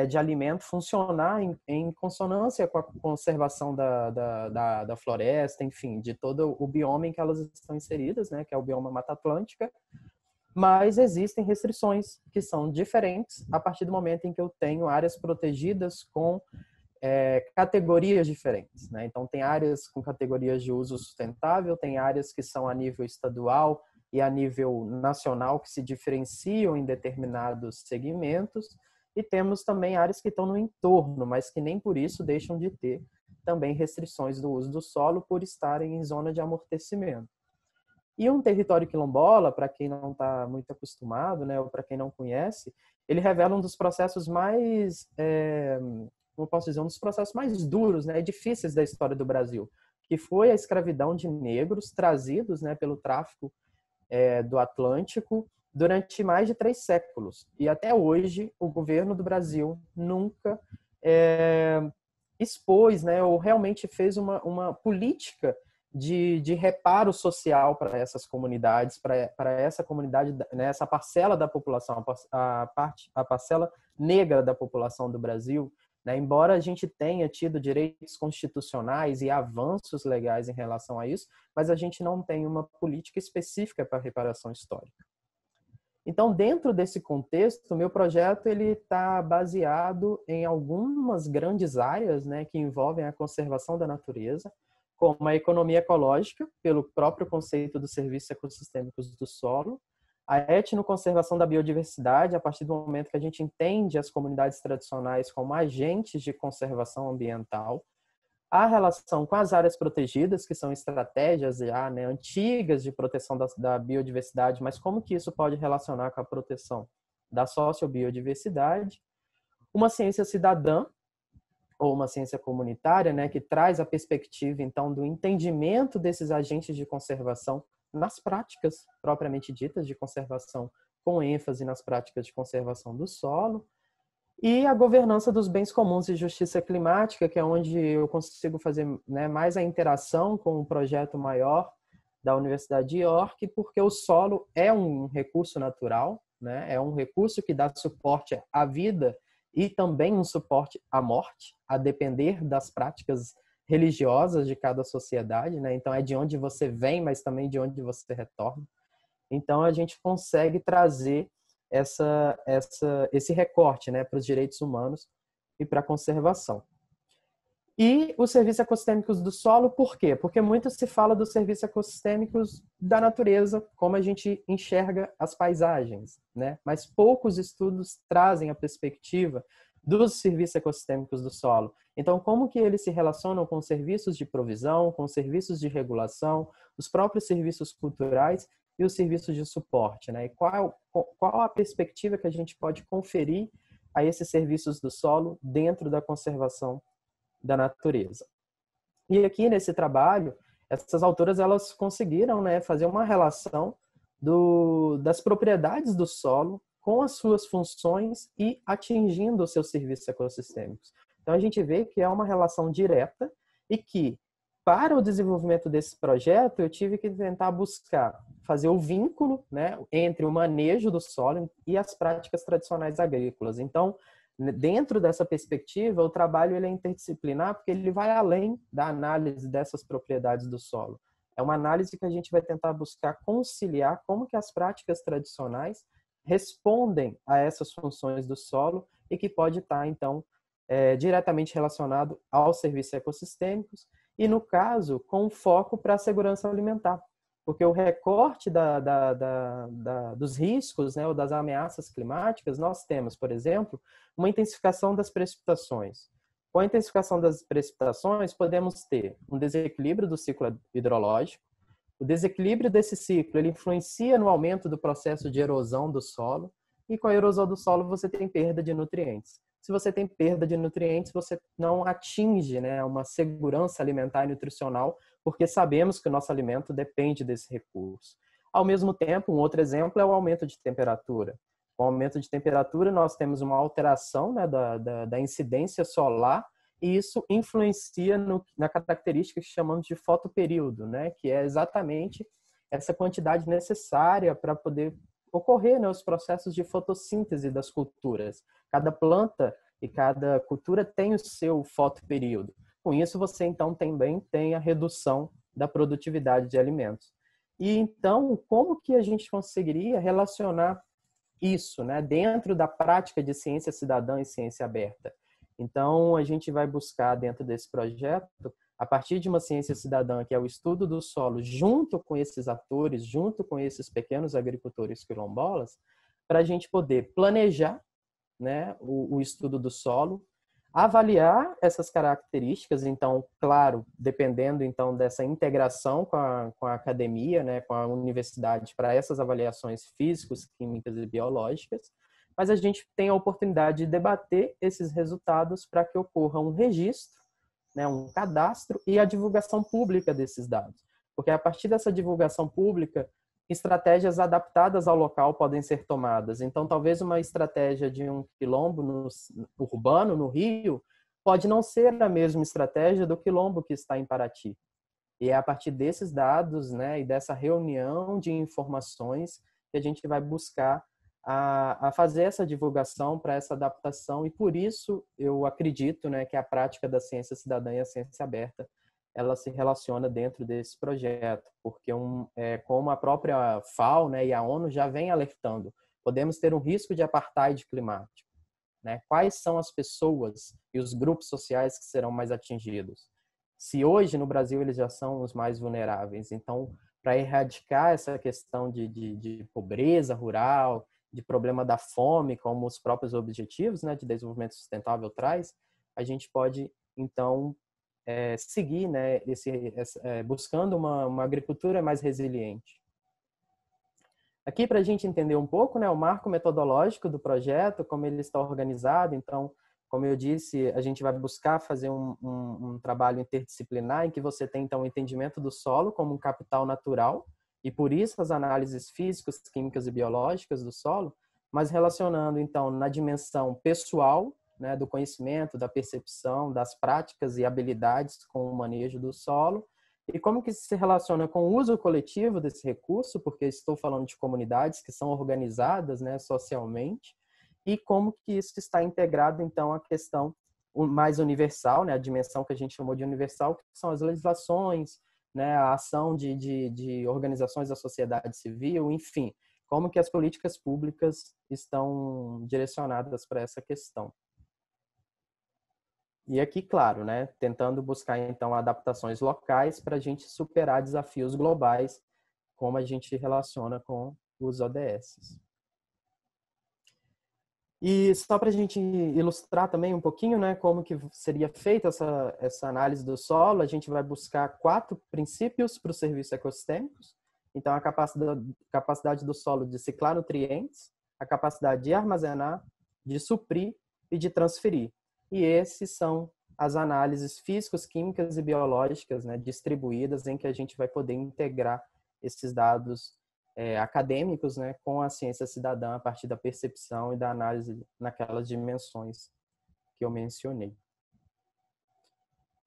de alimento funcionar em consonância com a conservação da floresta, enfim, de todo o bioma em que elas estão inseridas, né, que é o bioma Mata Atlântica. Mas existem restrições que são diferentes a partir do momento em que eu tenho áreas protegidas com categorias diferentes, né? Então, tem áreas com categorias de uso sustentável, tem áreas que são a nível estadual e a nível nacional que se diferenciam em determinados segmentos, e temos também áreas que estão no entorno, mas que nem por isso deixam de ter também restrições do uso do solo por estarem em zona de amortecimento. E um território quilombola, para quem não está muito acostumado, né, ou para quem não conhece, ele revela um dos processos mais, como posso dizer, um dos processos mais duros, né, e difíceis da história do Brasil, que foi a escravidão de negros trazidos, né, pelo tráfico do Atlântico durante mais de 3 séculos. E até hoje, o governo do Brasil nunca expôs, né, ou realmente fez uma política de reparo social para essas comunidades, para essa comunidade, né, essa parcela da população, a parcela negra da população do Brasil, né, embora a gente tenha tido direitos constitucionais e avanços legais em relação a isso, mas a gente não tem uma política específica para reparação histórica. Então, dentro desse contexto, o meu projeto está baseado em algumas grandes áreas, né, que envolvem a conservação da natureza, como a economia ecológica, pelo próprio conceito dos serviços ecossistêmicos do solo, a etnoconservação da biodiversidade, a partir do momento que a gente entende as comunidades tradicionais como agentes de conservação ambiental, a relação com as áreas protegidas, que são estratégias já, né, antigas de proteção da biodiversidade, mas como que isso pode relacionar com a proteção da sociobiodiversidade. Uma ciência cidadã, ou uma ciência comunitária, né, que traz a perspectiva, então, do entendimento desses agentes de conservação nas práticas propriamente ditas de conservação, com ênfase nas práticas de conservação do solo. E a governança dos bens comuns e justiça climática, que é onde eu consigo fazer, né, mais a interação com um projeto maior da Universidade de York, porque o solo é um recurso natural, né, é um recurso que dá suporte à vida e também um suporte à morte, a depender das práticas religiosas de cada sociedade, né? Então é de onde você vem, mas também de onde você retorna. Então a gente consegue trazer esse recorte, né, para os direitos humanos e para a conservação. E os serviços ecossistêmicos do solo, por quê? Porque muito se fala dos serviços ecossistêmicos da natureza, como a gente enxerga as paisagens, né? Mas poucos estudos trazem a perspectiva dos serviços ecossistêmicos do solo. Então, como que eles se relacionam com os serviços de provisão, com os serviços de regulação, os próprios serviços culturais e os serviços de suporte, né? E qual a perspectiva que a gente pode conferir a esses serviços do solo dentro da conservação da natureza. E aqui nesse trabalho, essas autoras elas conseguiram, né, fazer uma relação das propriedades do solo com as suas funções e atingindo os seus serviços ecossistêmicos. Então a gente vê que é uma relação direta e que, para o desenvolvimento desse projeto, eu tive que tentar buscar fazer o vínculo, né, entre o manejo do solo e as práticas tradicionais agrícolas. Então, dentro dessa perspectiva, o trabalho ele é interdisciplinar porque ele vai além da análise dessas propriedades do solo. É uma análise que a gente vai tentar buscar conciliar como que as práticas tradicionais respondem a essas funções do solo e que pode estar, então, diretamente relacionado aos serviços ecossistêmicos e, no caso, com foco para a segurança alimentar. Porque o recorte dos riscos, né, ou das ameaças climáticas, nós temos, por exemplo, uma intensificação das precipitações. Com a intensificação das precipitações, podemos ter um desequilíbrio do ciclo hidrológico. O desequilíbrio desse ciclo ele influencia no aumento do processo de erosão do solo, e com a erosão do solo você tem perda de nutrientes. Se você tem perda de nutrientes, você não atinge, né, uma segurança alimentar e nutricional, porque sabemos que o nosso alimento depende desse recurso. Ao mesmo tempo, um outro exemplo é o aumento de temperatura. Com o aumento de temperatura, nós temos uma alteração, né, da incidência solar, e isso influencia na característica que chamamos de fotoperíodo, né, que é exatamente essa quantidade necessária para poder ocorrer, né, os processos de fotossíntese das culturas. Cada planta e cada cultura tem o seu fotoperíodo. Com isso, você então também tem a redução da produtividade de alimentos. E então, como que a gente conseguiria relacionar isso, né, dentro da prática de ciência cidadã e ciência aberta? Então, a gente vai buscar dentro desse projeto, a partir de uma ciência cidadã, que é o estudo do solo, junto com esses atores, junto com esses pequenos agricultores quilombolas, para a gente poder planejar, né, o estudo do solo, avaliar essas características, então, claro, dependendo então dessa integração com a academia, né, com a universidade, para essas avaliações físicas, químicas e biológicas, mas a gente tem a oportunidade de debater esses resultados para que ocorra um registro, né, um cadastro e a divulgação pública desses dados. Porque a partir dessa divulgação pública, estratégias adaptadas ao local podem ser tomadas. Então, talvez uma estratégia de um quilombo urbano, no Rio, pode não ser a mesma estratégia do quilombo que está em Paraty. E é a partir desses dados, né, e dessa reunião de informações que a gente vai buscar a fazer essa divulgação para essa adaptação. E por isso eu acredito, né, que a prática da ciência cidadã e a ciência aberta ela se relaciona dentro desse projeto, porque como a própria FAO, né, e a ONU já vem alertando, podemos ter um risco de apartheid climático, né? Quais são as pessoas e os grupos sociais que serão mais atingidos? Se hoje no Brasil eles já são os mais vulneráveis, então para erradicar essa questão de pobreza rural, de problema da fome, como os próprios objetivos, né, de desenvolvimento sustentável traz, a gente pode então seguir, né, buscando uma agricultura mais resiliente. Aqui, para a gente entender um pouco, né, o marco metodológico do projeto, como ele está organizado. Então, como eu disse, a gente vai buscar fazer um trabalho interdisciplinar em que você tem, então, o entendimento do solo como um capital natural, e por isso as análises físicas, químicas e biológicas do solo, mas relacionando, então, na dimensão pessoal, né, do conhecimento, da percepção, das práticas e habilidades com o manejo do solo, e como que isso se relaciona com o uso coletivo desse recurso, porque estou falando de comunidades que são organizadas, né, socialmente, e como que isso está integrado, então, à questão mais universal, né, a dimensão que a gente chamou de universal, que são as legislações, né, a ação de organizações da sociedade civil, enfim, como que as políticas públicas estão direcionadas para essa questão. E aqui, claro, né, tentando buscar, então, adaptações locais para a gente superar desafios globais, como a gente relaciona com os ODS. E só para a gente ilustrar também um pouquinho, né, como que seria feita essa análise do solo, a gente vai buscar 4 princípios para os serviços ecossistêmicos. Então, a capacidade do solo de ciclar nutrientes, a capacidade de armazenar, de suprir e de transferir. E esses são as análises físicas, químicas e biológicas, né, distribuídas, em que a gente vai poder integrar esses dados acadêmicos, né, com a ciência cidadã a partir da percepção e da análise naquelas dimensões que eu mencionei.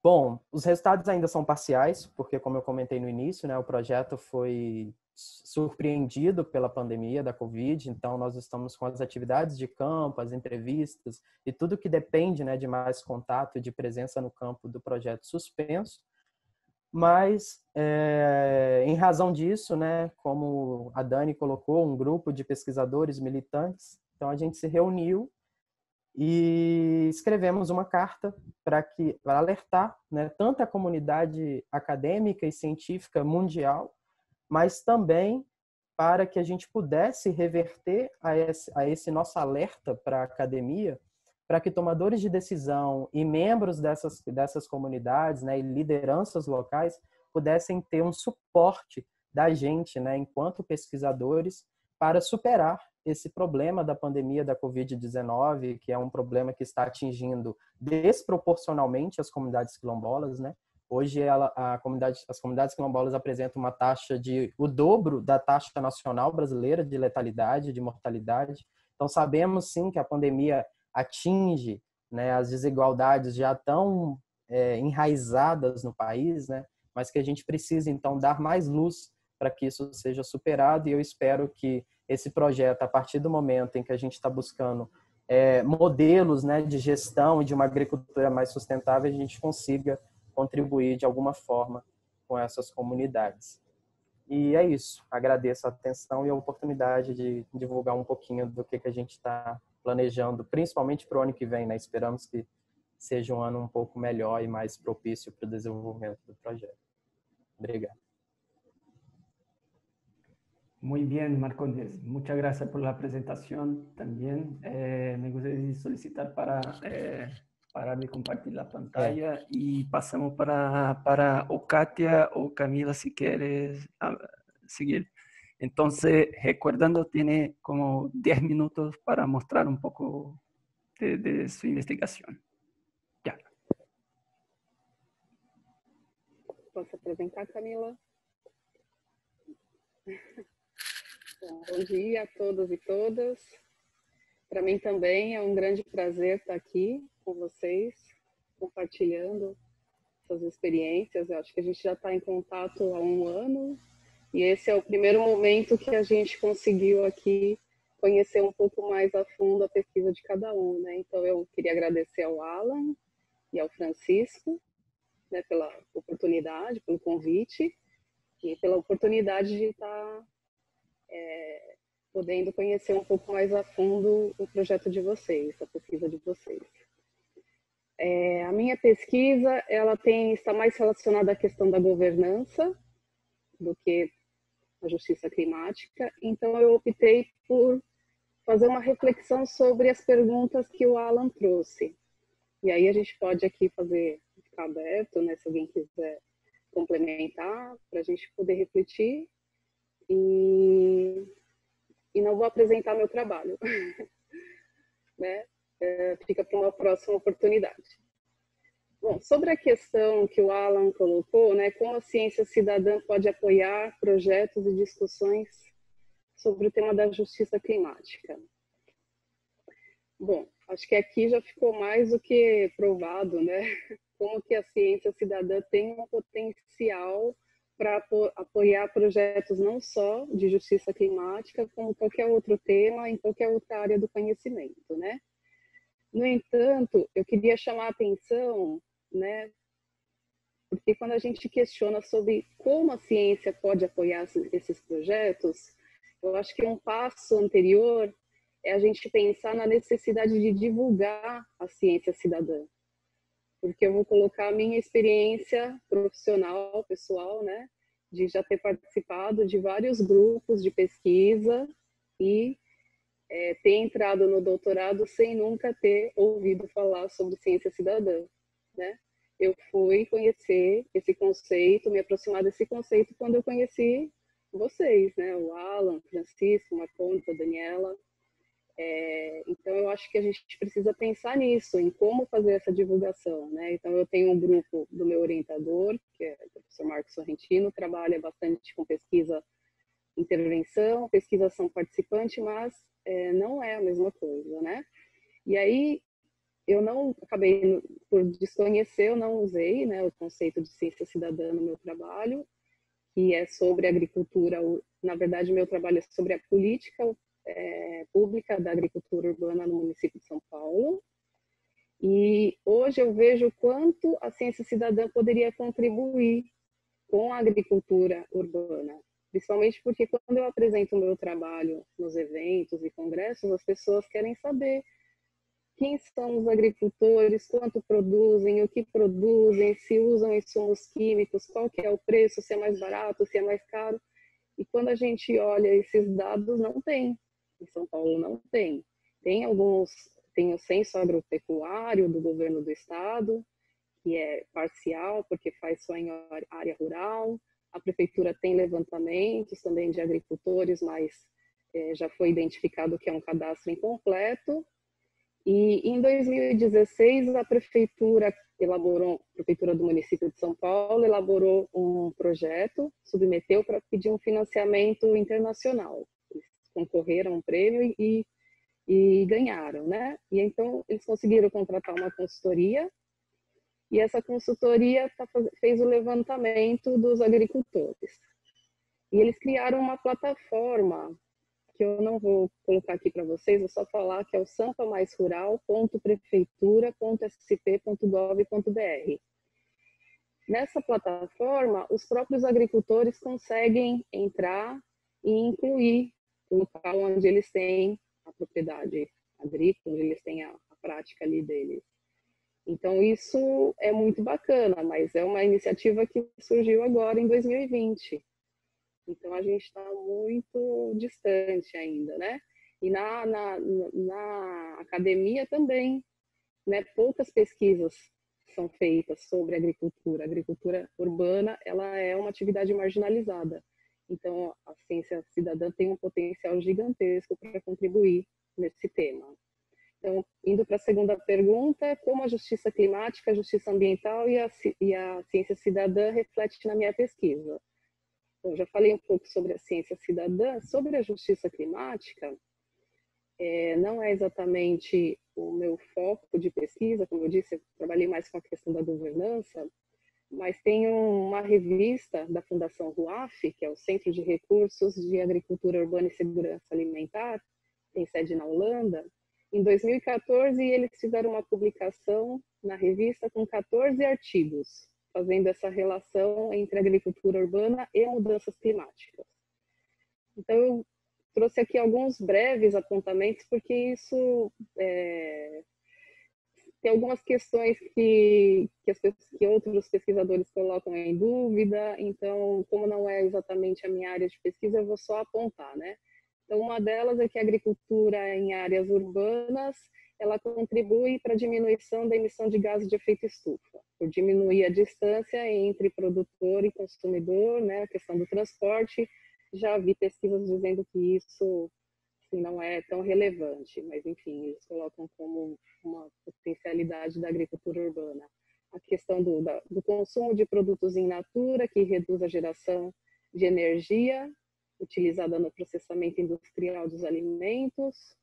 Bom, os resultados ainda são parciais, porque, como eu comentei no início, né, o projeto foi surpreendido pela pandemia da Covid, então nós estamos com as atividades de campo, as entrevistas e tudo que depende, né, de mais contato e de presença no campo do projeto suspenso. Mas, em razão disso, né, como a Dani colocou, um grupo de pesquisadores militantes, então a gente se reuniu e escrevemos uma carta para alertar, né, tanto a comunidade acadêmica e científica mundial, mas também para que a gente pudesse reverter a esse nosso alerta para a academia, para que tomadores de decisão e membros dessas comunidades, né, e lideranças locais pudessem ter um suporte da gente, né, enquanto pesquisadores, para superar esse problema da pandemia da Covid-19, que é um problema que está atingindo desproporcionalmente as comunidades quilombolas, né? Hoje as comunidades quilombolas apresentam uma taxa o dobro da taxa nacional brasileira de letalidade, de mortalidade. Então sabemos sim que a pandemia atinge, né, as desigualdades já tão enraizadas no país, né, mas que a gente precisa então dar mais luz para que isso seja superado, e eu espero que esse projeto, a partir do momento em que a gente está buscando modelos, né, de gestão e de uma agricultura mais sustentável, a gente consiga contribuir de alguma forma com essas comunidades. E é isso. Agradeço a atenção e a oportunidade de divulgar um pouquinho do que a gente está planejando, principalmente para o ano que vem, né? Esperamos que seja um ano un pouco melhor e mais propício para o desenvolvimento do projeto. Obrigado. Muy bien, Marcondes. Muchas gracias por la presentación también. Me gustaría solicitar para parar de compartir la pantalla y pasamos para o Katia o Camila si quieres seguir. Entonces, recordando, tiene como 10 minutos para mostrar un poco de su investigación. Ya. Posso apresentar, Camila? Bom dia a todos e todas. Para mim também é um grande prazer estar aqui com vocês, compartilhando essas experiências. Eu acho que a gente já está em contato há um ano e esse é o primeiro momento que a gente conseguiu aqui conhecer um pouco mais a fundo a pesquisa de cada um, né? Então eu queria agradecer ao Alan e ao Francisco, né, pela oportunidade, pelo convite e pela oportunidade de estar podendo conhecer um pouco mais a fundo o projeto de vocês, a pesquisa de vocês. A minha pesquisa está mais relacionada à questão da governança do que a justiça climática, então eu optei por fazer uma reflexão sobre as perguntas que o Alan trouxe. E aí a gente pode aqui ficar aberto, né, se alguém quiser complementar, para a gente poder refletir. E não vou apresentar meu trabalho, né? Fica para uma próxima oportunidade. Bom, sobre a questão que o Alan colocou, né, como a ciência cidadã pode apoiar projetos e discussões sobre o tema da justiça climática. Bom, acho que aqui já ficou mais do que provado, né, como que a ciência cidadã tem um potencial para apoiar projetos não só de justiça climática, como qualquer outro tema em qualquer outra área do conhecimento, né? No entanto, eu queria chamar a atenção, né, porque quando a gente questiona sobre como a ciência pode apoiar esses projetos, eu acho que um passo anterior é a gente pensar na necessidade de divulgar a ciência cidadã. Porque eu vou colocar a minha experiência profissional, pessoal, né, de já ter participado de vários grupos de pesquisa e ter entrado no doutorado sem nunca ter ouvido falar sobre ciência cidadã, né? Eu fui conhecer esse conceito, me aproximar desse conceito quando eu conheci vocês, né? O Alan, Francisco, Marcondes, a Daniela. Então, eu acho que a gente precisa pensar nisso, em como fazer essa divulgação, né? Então, eu tenho um grupo do meu orientador, que é o professor Marcos Sorrentino, trabalha bastante com pesquisa, intervenção, pesquisação participante, mas não é a mesma coisa, né? E aí, eu não acabei, por desconhecer, eu não usei, né, o conceito de ciência cidadã no meu trabalho, que é sobre agricultura. Na verdade, meu trabalho é sobre a política pública da agricultura urbana no município de São Paulo. E hoje eu vejo quanto a ciência cidadã poderia contribuir com a agricultura urbana, principalmente porque quando eu apresento o meu trabalho nos eventos e congressos, as pessoas querem saber quem são os agricultores, quanto produzem, o que produzem, se usam insumos químicos, qual que é o preço, se é mais barato, se é mais caro. E quando a gente olha esses dados, não tem. Em São Paulo não tem. Tem o censo agropecuário do governo do estado, que é parcial, porque faz só em área rural. A prefeitura tem levantamentos também de agricultores, mas já foi identificado que é um cadastro incompleto. E em 2016, a prefeitura do município de São Paulo elaborou um projeto, submeteu para pedir um financiamento internacional. Eles concorreram a um prêmio e ganharam, né? E então eles conseguiram contratar uma consultoria, e essa consultoria fez o levantamento dos agricultores. E eles criaram uma plataforma que eu não vou colocar aqui para vocês, vou só falar que é o sampamaisrural.prefeitura.sp.gov.br. Nessa plataforma, os próprios agricultores conseguem entrar e incluir o local onde eles têm a propriedade agrícola, onde eles têm a prática ali deles. Então, isso é muito bacana, mas é uma iniciativa que surgiu agora em 2020. Então, a gente está muito distante ainda, né? E na academia também, né? Poucas pesquisas são feitas sobre agricultura. A agricultura urbana, ela é uma atividade marginalizada. Então, a ciência cidadã tem um potencial gigantesco para contribuir nesse tema. Então, indo para a segunda pergunta, como a justiça climática, a justiça ambiental e a ciência cidadã reflete na minha pesquisa? Eu já falei um pouco sobre a ciência cidadã. Sobre a justiça climática, não é exatamente o meu foco de pesquisa, como eu disse, eu trabalhei mais com a questão da governança, mas tem uma revista da Fundação RUAF, que é o Centro de Recursos de Agricultura Urbana e Segurança Alimentar, tem sede na Holanda. Em 2014, eles fizeram uma publicação na revista com 14 artigos, fazendo essa relação entre agricultura urbana e mudanças climáticas. Então, eu trouxe aqui alguns breves apontamentos, porque isso tem algumas questões que outros pesquisadores colocam em dúvida. Então, como não é exatamente a minha área de pesquisa, eu vou só apontar, né? Então, uma delas é que a agricultura em áreas urbanas, ela contribui para a diminuição da emissão de gases de efeito estufa, por diminuir a distância entre produtor e consumidor, né, a questão do transporte. Já vi pesquisas dizendo que isso assim, não é tão relevante, mas enfim, eles colocam como uma potencialidade da agricultura urbana. A questão do consumo de produtos in natura, que reduz a geração de energia utilizada no processamento industrial dos alimentos,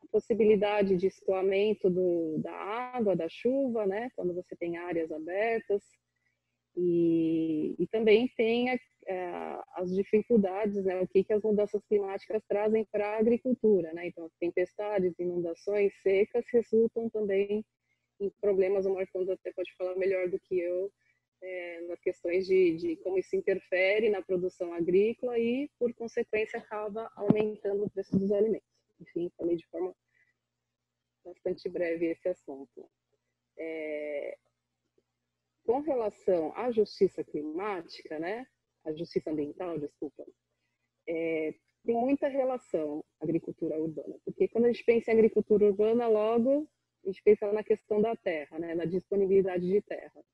a possibilidade de escoamento da água, da chuva, né, quando você tem áreas abertas, e também tem as dificuldades, né, o que as mudanças climáticas trazem para a agricultura, né, então as tempestades, inundações, secas resultam também em problemas. O Marcondes até pode falar melhor do que eu, nas questões de como isso interfere na produção agrícola e, por consequência, acaba aumentando o preço dos alimentos. Enfim, falei de forma bastante breve esse assunto. Com relação à justiça climática, né, a justiça ambiental, desculpa, tem muita relação agricultura urbana, porque quando a gente pensa em agricultura urbana, logo a gente pensa na questão da terra, né, na disponibilidade de terra.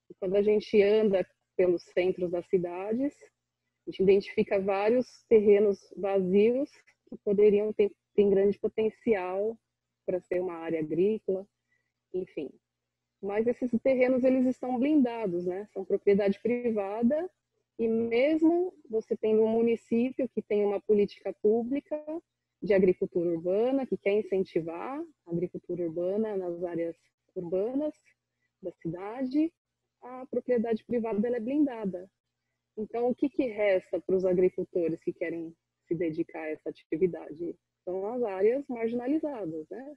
E quando a gente anda pelos centros das cidades, a gente identifica vários terrenos vazios que poderiam ter grande potencial para ser uma área agrícola, enfim. Mas esses terrenos, eles estão blindados, né? São propriedade privada, e mesmo você tendo um município que tem uma política pública de agricultura urbana, que quer incentivar a agricultura urbana nas áreas urbanas da cidade, a propriedade privada ela é blindada. Então, o que resta para os agricultores que querem se dedicar a essa atividade? São as áreas marginalizadas, né?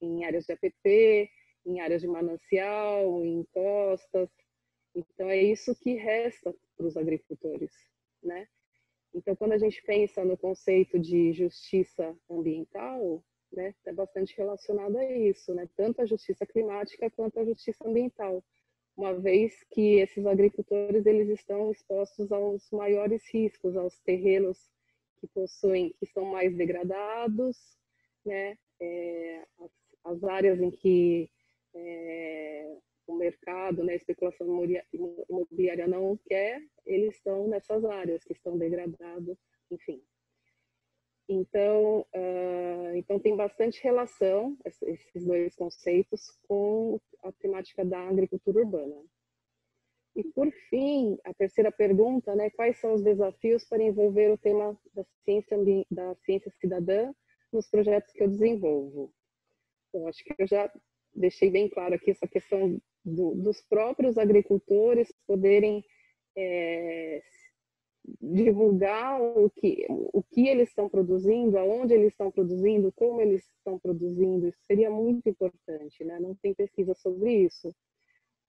Em áreas de APP, em áreas de manancial, em costas. Então, é isso que resta para os agricultores, né? Então, quando a gente pensa no conceito de justiça ambiental, né, é bastante relacionado a isso, né? Tanto a justiça climática quanto a justiça ambiental, uma vez que esses agricultores eles estão expostos aos maiores riscos, aos terrenos que são mais degradados, né? As áreas em que o mercado, né, a especulação imobiliária não quer, eles estão nessas áreas que estão degradadas, enfim. Então, tem bastante relação, esses dois conceitos, com a temática da agricultura urbana. E, por fim, a terceira pergunta, né, quais são os desafios para envolver o tema da ciência cidadã nos projetos que eu desenvolvo? Então, acho que eu já deixei bem claro aqui essa questão dos próprios agricultores poderem divulgar o que eles estão produzindo, aonde eles estão produzindo, como eles estão produzindo. Isso seria muito importante, né? Não tem pesquisa sobre isso.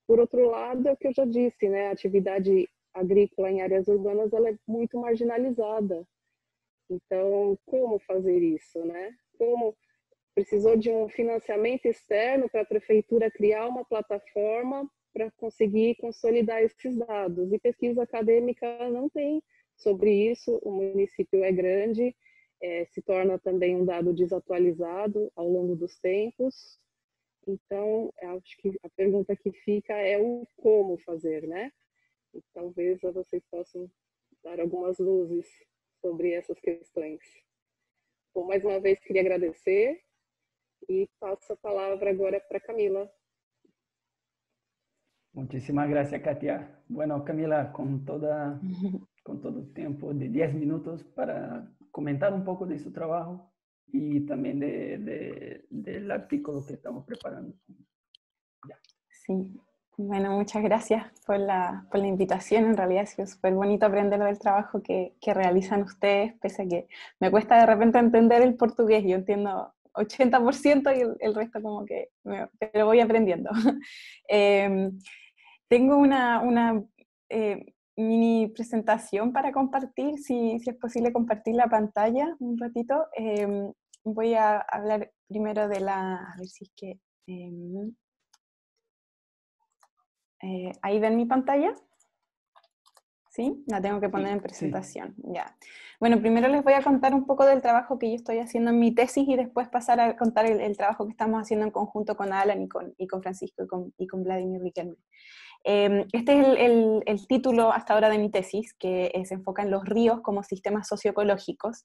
Por outro lado, é o que eu já disse, né? A atividade agrícola em áreas urbanas ela é muito marginalizada. Então, como fazer isso, né? Precisou de um financiamento externo para a prefeitura criar uma plataforma para conseguir consolidar esses dados. E pesquisa acadêmica não tem sobre isso, o município é grande, se torna também um dado desatualizado ao longo dos tempos. Então, acho que a pergunta que fica é o como fazer, né? E talvez vocês possam dar algumas luzes sobre essas questões. Bom, mais uma vez queria agradecer e passo a palavra agora para Camila. Muchísimas gracias, Katia. Bueno, Camila, con todo el tiempo de 10 minutos para comentar un poco de su trabajo y también del artículo que estamos preparando. Ya. Sí, bueno, muchas gracias por la invitación. En realidad ha sido súper bonito aprender del trabajo que realizan ustedes, pese a que me cuesta de repente entender el portugués. Yo entiendo 80% y el resto como que pero voy aprendiendo. Tengo una mini presentación para compartir, si es posible compartir la pantalla un ratito. Voy a hablar primero de a ver si es que... ¿ahí ven mi pantalla? ¿Sí? La tengo que poner en Sí. presentación. Ya. Bueno, primero les voy a contar un poco del trabajo que yo estoy haciendo en mi tesis y después pasar a contar el trabajo que estamos haciendo en conjunto con Alan y con Francisco y con Vladimir Riquelme. Este es el título hasta ahora de mi tesis, que se enfoca en los ríos como sistemas socioecológicos.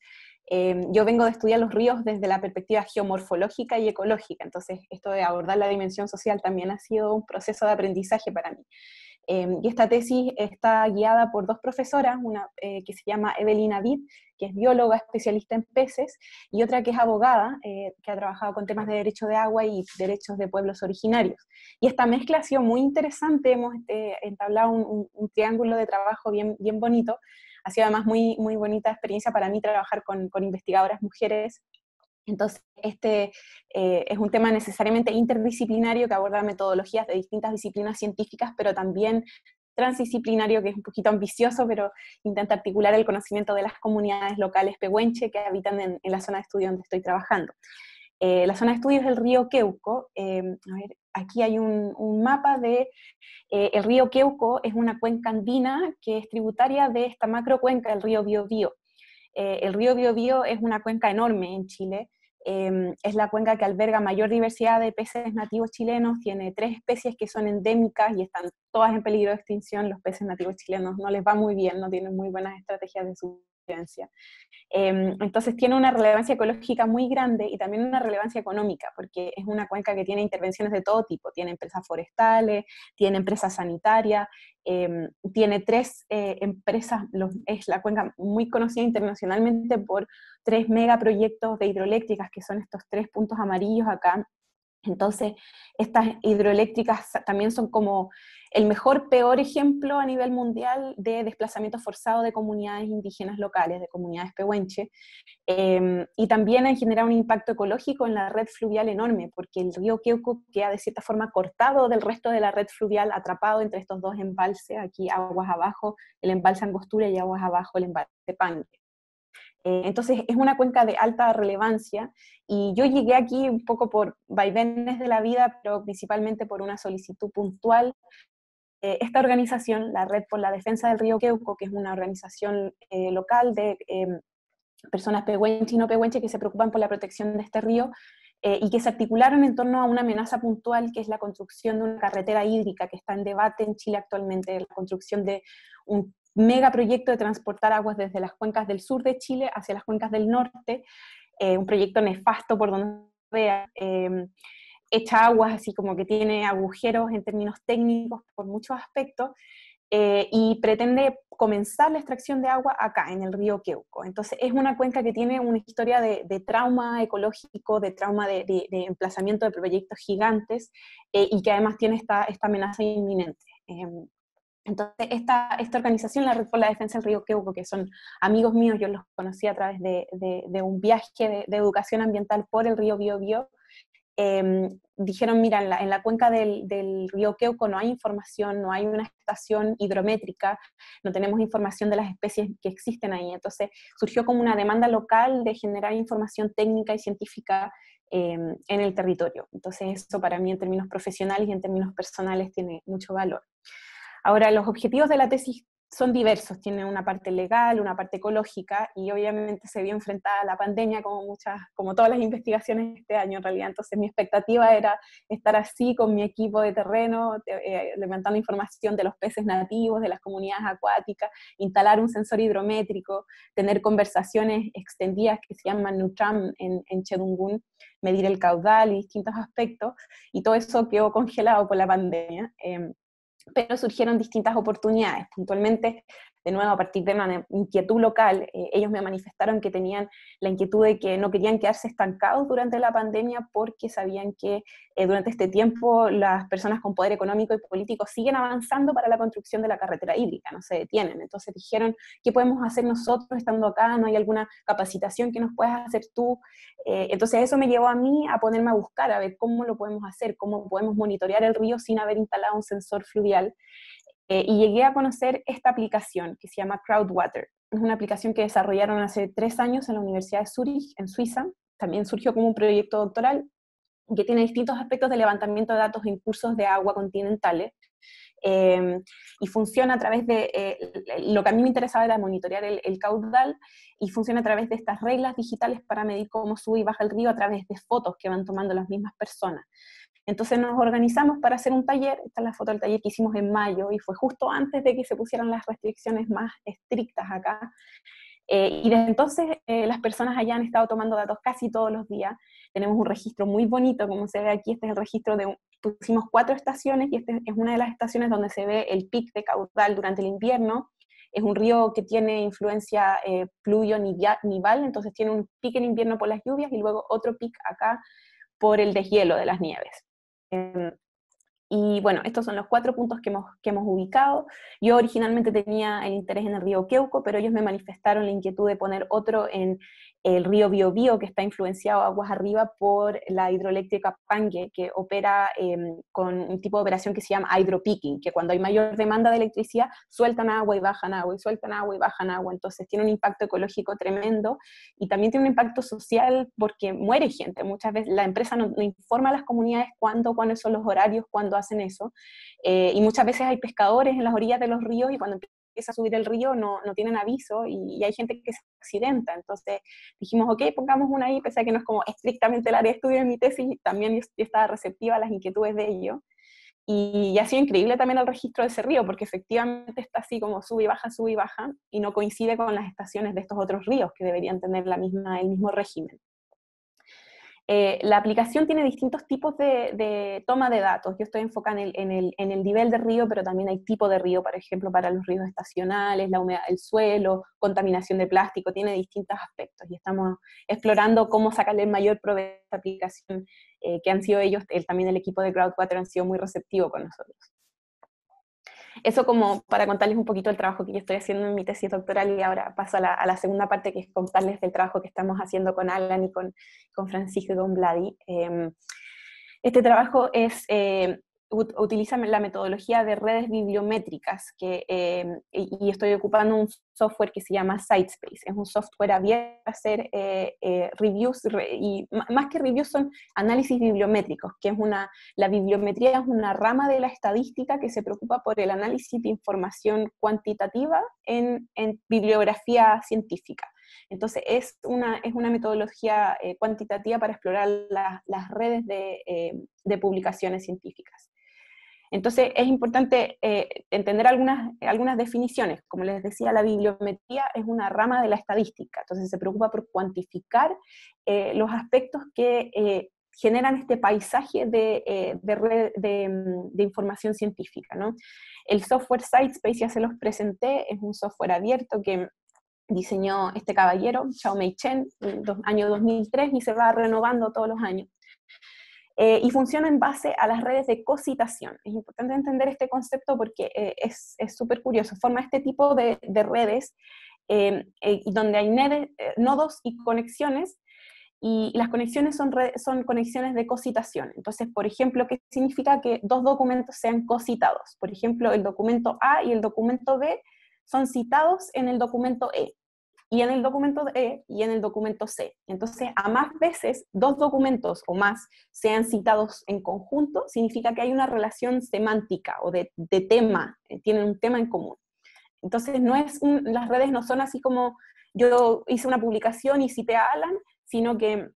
Yo vengo de estudiar los ríos desde la perspectiva geomorfológica y ecológica, entonces esto de abordar la dimensión social también ha sido un proceso de aprendizaje para mí. Y esta tesis está guiada por dos profesoras, una que se llama Evelina Vid, que es bióloga especialista en peces, y otra que es abogada, que ha trabajado con temas de derecho de agua y derechos de pueblos originarios. Y esta mezcla ha sido muy interesante, hemos entablado un triángulo de trabajo bien, bien bonito. Ha sido además muy, muy bonita experiencia para mí trabajar con investigadoras mujeres. Entonces, es un tema necesariamente interdisciplinario que aborda metodologías de distintas disciplinas científicas, pero también transdisciplinario, que es un poquito ambicioso, pero intenta articular el conocimiento de las comunidades locales pehuenche que habitan en la zona de estudio donde estoy trabajando. La zona de estudio es el río Queuco. A ver, aquí hay un mapa de... el río Queuco es una cuenca andina que es tributaria de esta macrocuenca, el río Biobío. El río Biobío es una cuenca enorme en Chile, es la cuenca que alberga mayor diversidad de peces nativos chilenos, tiene 3 especies que son endémicas y están todas en peligro de extinción. Los peces nativos chilenos no les va muy bien, no tienen muy buenas estrategias de supervivencia. Entonces tiene una relevancia ecológica muy grande y también una relevancia económica, porque es una cuenca que tiene intervenciones de todo tipo, tiene empresas forestales, tiene empresas sanitarias, tiene 3 empresas, es la cuenca muy conocida internacionalmente por 3 megaproyectos de hidroeléctricas, que son estos 3 puntos amarillos acá. Entonces, estas hidroeléctricas también son como el peor ejemplo a nivel mundial de desplazamiento forzado de comunidades indígenas locales, de comunidades pehuenche, y también han generado un impacto ecológico en la red fluvial enorme, porque el río Queuco queda de cierta forma cortado del resto de la red fluvial, atrapado entre estos dos embalses, aquí aguas abajo el embalse Angostura y aguas abajo el embalse Pangue. Entonces es una cuenca de alta relevancia y yo llegué aquí un poco por vaivenes de la vida, pero principalmente por una solicitud puntual. Esta organización, la Red por la Defensa del Río Queuco, que es una organización local de personas pehuenche y no pehuenche que se preocupan por la protección de este río, y que se articularon en torno a una amenaza puntual que es la construcción de una carretera hídrica que está en debate en Chile actualmente, la construcción de un megaproyecto de transportar aguas desde las cuencas del sur de Chile hacia las cuencas del norte, un proyecto nefasto por donde vea, echa aguas así como que tiene agujeros en términos técnicos por muchos aspectos, y pretende comenzar la extracción de agua acá, en el río Queuco. Entonces es una cuenca que tiene una historia de trauma ecológico, de trauma de emplazamiento de proyectos gigantes, y que además tiene esta amenaza inminente. Entonces esta organización, la Red por la Defensa del Río Queuco, que son amigos míos, yo los conocí a través de un viaje de educación ambiental por el río Biobío, dijeron, mira, en la cuenca del río Queuco no hay información, no hay una estación hidrométrica, no tenemos información de las especies que existen ahí. Entonces surgió como una demanda local de generar información técnica y científica en el territorio. Entonces eso para mí en términos profesionales y en términos personales tiene mucho valor. Ahora, los objetivos de la tesis son diversos, tienen una parte legal, una parte ecológica, y obviamente se vio enfrentada a la pandemia como todas las investigaciones este año en realidad. Entonces mi expectativa era estar así con mi equipo de terreno, levantando información de los peces nativos, de las comunidades acuáticas, instalar un sensor hidrométrico, tener conversaciones extendidas que se llaman Nutram en Chedungún, medir el caudal y distintos aspectos, y todo eso quedó congelado por la pandemia. Pero surgieron distintas oportunidades. Puntualmente, de nuevo, a partir de una inquietud local, ellos me manifestaron que tenían la inquietud de que no querían quedarse estancados durante la pandemia porque sabían que durante este tiempo las personas con poder económico y político siguen avanzando para la construcción de la carretera hídrica, no se detienen. Entonces dijeron, ¿qué podemos hacer nosotros estando acá? ¿No hay alguna capacitación que nos puedas hacer tú? Entonces eso me llevó a mí a ponerme a buscar, a ver cómo lo podemos hacer, cómo podemos monitorear el río sin haber instalado un sensor fluvial. Y llegué a conocer esta aplicación que se llama Crowdwater. Es una aplicación que desarrollaron hace 3 años en la Universidad de Zúrich, en Suiza. También surgió como un proyecto doctoral que tiene distintos aspectos de levantamiento de datos en cursos de agua continentales. y funciona a través de, lo que a mí me interesaba era monitorear el caudal, y funciona a través de estas reglas digitales para medir cómo sube y baja el río a través de fotos que van tomando las mismas personas. Entonces nos organizamos para hacer un taller. Esta es la foto del taller que hicimos en mayo, y fue justo antes de que se pusieran las restricciones más estrictas acá. Y desde entonces las personas allá han estado tomando datos casi todos los días. Tenemos un registro muy bonito, como se ve aquí. Este es el registro pusimos 4 estaciones, y esta es una de las estaciones donde se ve el pic de caudal durante el invierno. Es un río que tiene influencia pluvio-nival, entonces tiene un pic en invierno por las lluvias, y luego otro pic acá por el deshielo de las nieves. Y bueno, estos son los 4 puntos que hemos ubicado. Yo originalmente tenía el interés en el río Queuco, pero ellos me manifestaron la inquietud de poner otro en el río Biobío, que está influenciado aguas arriba por la hidroeléctrica Pangue, que opera con un tipo de operación que se llama hydropeaking, que cuando hay mayor demanda de electricidad, sueltan agua y bajan agua, y sueltan agua y bajan agua. Entonces tiene un impacto ecológico tremendo, y también tiene un impacto social porque muere gente. Muchas veces la empresa no informa a las comunidades cuáles son los horarios, cuándo hacen eso, y muchas veces hay pescadores en las orillas de los ríos, y cuando empieza a subir el río no tienen aviso, y hay gente que se accidenta. Entonces dijimos, ok, pongamos una ahí, pese a que no es como estrictamente el área de estudio de mi tesis, también yo estaba receptiva a las inquietudes de ello. Y ha sido increíble también el registro de ese río, porque efectivamente está así como sube y baja, y no coincide con las estaciones de estos otros ríos que deberían tener el mismo régimen. La aplicación tiene distintos tipos de toma de datos. Yo estoy enfocada en el nivel de río, pero también hay tipo de río, por ejemplo, para los ríos estacionales, la humedad del suelo, contaminación de plástico, tiene distintos aspectos, y estamos explorando cómo sacarle el mayor provecho a esta aplicación, que han sido ellos, también el equipo de Groundwater han sido muy receptivos con nosotros. Eso como para contarles un poquito el trabajo que yo estoy haciendo en mi tesis doctoral, y ahora paso a la segunda parte, que es contarles del trabajo que estamos haciendo con Alan y con Francisco y con Vladi. Este trabajo utiliza la metodología de redes bibliométricas, y estoy ocupando un software que se llama Sitespace. Es un software abierto para hacer reviews, y más que reviews son análisis bibliométricos, que es la bibliometría es una rama de la estadística que se preocupa por el análisis de información cuantitativa en bibliografía científica. Entonces es una metodología cuantitativa para explorar las redes de publicaciones científicas. Entonces es importante entender algunas definiciones. Como les decía, la bibliometría es una rama de la estadística, entonces se preocupa por cuantificar los aspectos que generan este paisaje de información científica, ¿no? El software Sitespace, ya se los presenté, es un software abierto que diseñó este caballero, Xiaomei Chen, en el año 2003, y se va renovando todos los años. Y funciona en base a las redes de cocitación. Es importante entender este concepto porque es súper curioso. Forma este tipo de redes donde hay nodos y conexiones, y las conexiones son conexiones de cocitación. Entonces, por ejemplo, ¿qué significa que 2 documentos sean cocitados? Por ejemplo, el documento A y el documento B son citados en el documento E, y en el documento E y en el documento C. Entonces, a más veces 2 documentos o más sean citados en conjunto, significa que hay una relación semántica o de tema, tienen un tema en común. Entonces, las redes no son así como yo hice una publicación y cité a Alan, sino que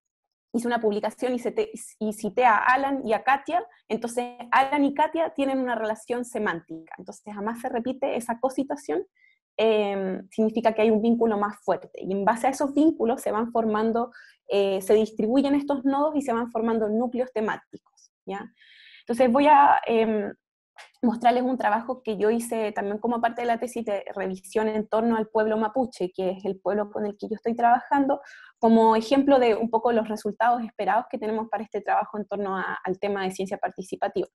hice una publicación y cité a Alan y a Katia, entonces Alan y Katia tienen una relación semántica. Entonces, jamás se repite esa cocitación, significa que hay un vínculo más fuerte, y en base a esos vínculos se van formando, se distribuyen estos nodos y se van formando núcleos temáticos, ¿ya? Entonces voy a mostrarles un trabajo que yo hice también como parte de la tesis de revisión en torno al pueblo mapuche, que es el pueblo con el que yo estoy trabajando, como ejemplo de un poco los resultados esperados que tenemos para este trabajo en torno al tema de ciencia participativa.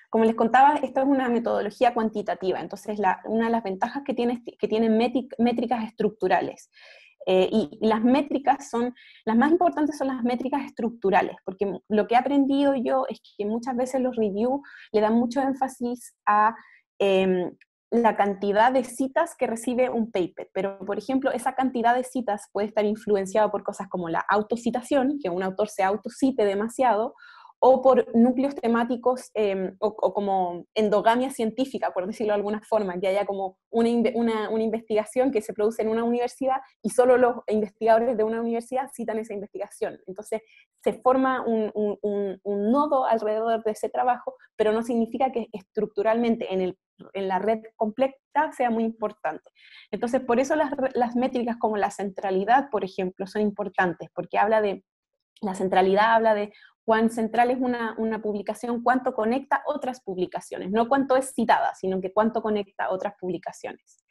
Como les contaba, esto es una metodología cuantitativa, entonces una de las ventajas que tienen métricas estructurales. Y las métricas las más importantes son las métricas estructurales, porque lo que he aprendido yo es que muchas veces los reviews le dan mucho énfasis a la cantidad de citas que recibe un paper, pero por ejemplo esa cantidad de citas puede estar influenciada por cosas como la autocitación, que un autor se autocite demasiado, o por núcleos temáticos o como endogamia científica, por decirlo de alguna forma, que haya como una investigación que se produce en una universidad y solo los investigadores de una universidad citan esa investigación. Entonces se forma un nodo alrededor de ese trabajo, pero no significa que estructuralmente en la red completa sea muy importante. Entonces por eso las métricas como la centralidad, por ejemplo, son importantes, porque la centralidad habla de cuán central es una publicación, cuánto conecta otras publicaciones, no cuánto es citada, sino que cuánto conecta otras publicaciones.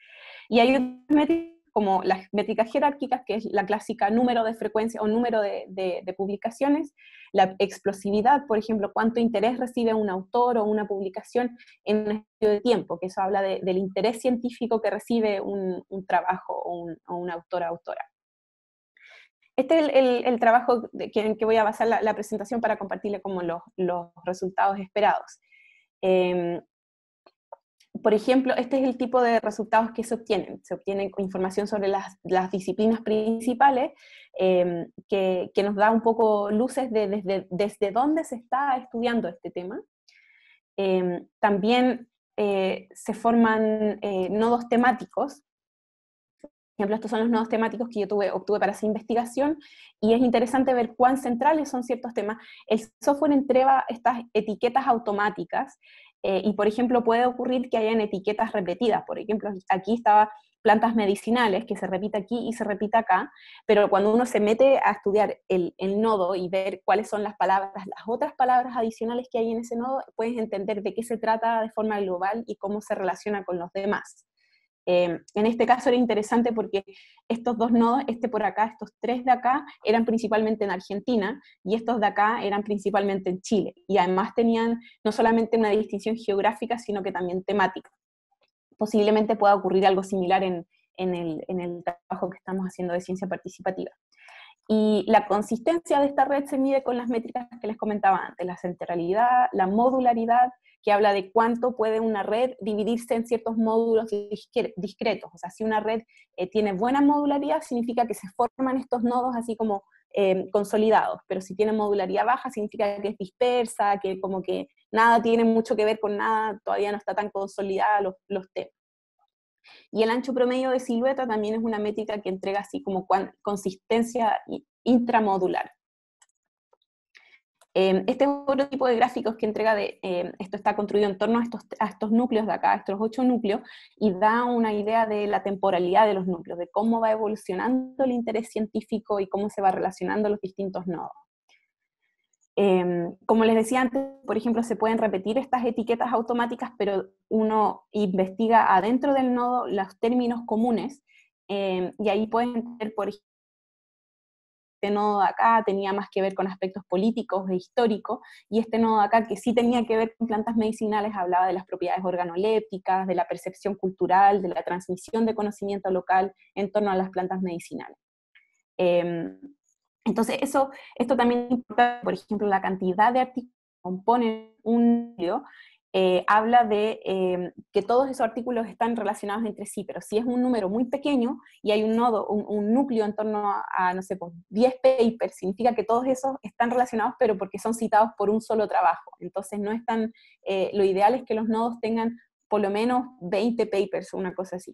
Y hay otras métricas como las métricas jerárquicas, que es la clásica número de frecuencia o número de publicaciones, la explosividad, por ejemplo, cuánto interés recibe un autor o una publicación en un espacio de tiempo, que eso habla del interés científico que recibe un trabajo o un autor o autora. Este es el trabajo en que voy a basar la presentación para compartirle como los resultados esperados. Por ejemplo, este es el tipo de resultados que se obtienen. Se obtiene información sobre las disciplinas principales, que nos da un poco luces desde dónde se está estudiando este tema. También se forman nodos temáticos. Por ejemplo, estos son los nodos temáticos que yo obtuve para esa investigación, y es interesante ver cuán centrales son ciertos temas. El software entrega estas etiquetas automáticas, y por ejemplo puede ocurrir que hayan etiquetas repetidas. Por ejemplo, aquí estaba plantas medicinales, que se repite aquí y se repite acá, pero cuando uno se mete a estudiar el nodo y ver cuáles son las otras palabras adicionales que hay en ese nodo, puedes entender de qué se trata de forma global y cómo se relaciona con los demás. En este caso era interesante porque estos dos nodos, por acá, estos tres de acá, eran principalmente en Argentina, y estos de acá eran principalmente en Chile, y además tenían no solamente una distinción geográfica, sino que también temática. Posiblemente pueda ocurrir algo similar en el trabajo que estamos haciendo de ciencia participativa. Y la consistencia de esta red se mide con las métricas que les comentaba antes, la centralidad, la modularidad, que habla de cuánto puede una red dividirse en ciertos módulos discretos. O sea, si una red tiene buena modularidad, significa que se forman estos nodos así como consolidados, pero si tiene modularidad baja, significa que es dispersa, que como que nada tiene mucho que ver con nada, todavía no está tan consolidada los temas. Y el ancho promedio de silueta también es una métrica que entrega así como consistencia intramodular. Este es otro tipo de gráficos que entrega esto está construido en torno a estos núcleos de acá, estos 8 núcleos, y da una idea de la temporalidad de los núcleos, de cómo va evolucionando el interés científico y cómo se va relacionando los distintos nodos. Como les decía antes, por ejemplo, se pueden repetir estas etiquetas automáticas, pero uno investiga adentro del nodo los términos comunes, y ahí pueden ver, por ejemplo, este nodo de acá tenía más que ver con aspectos políticos e históricos, y este nodo de acá, que sí tenía que ver con plantas medicinales, hablaba de las propiedades organolépticas, de la percepción cultural, de la transmisión de conocimiento local en torno a las plantas medicinales. Entonces esto también importa, por ejemplo, la cantidad de artículos que componen un núcleo, habla de que todos esos artículos están relacionados entre sí, pero si es un número muy pequeño y hay un nodo, un núcleo en torno a no sé, pues 10 papers, significa que todos esos están relacionados, pero porque son citados por un solo trabajo. Entonces no es tan, lo ideal es que los nodos tengan por lo menos 20 papers o una cosa así.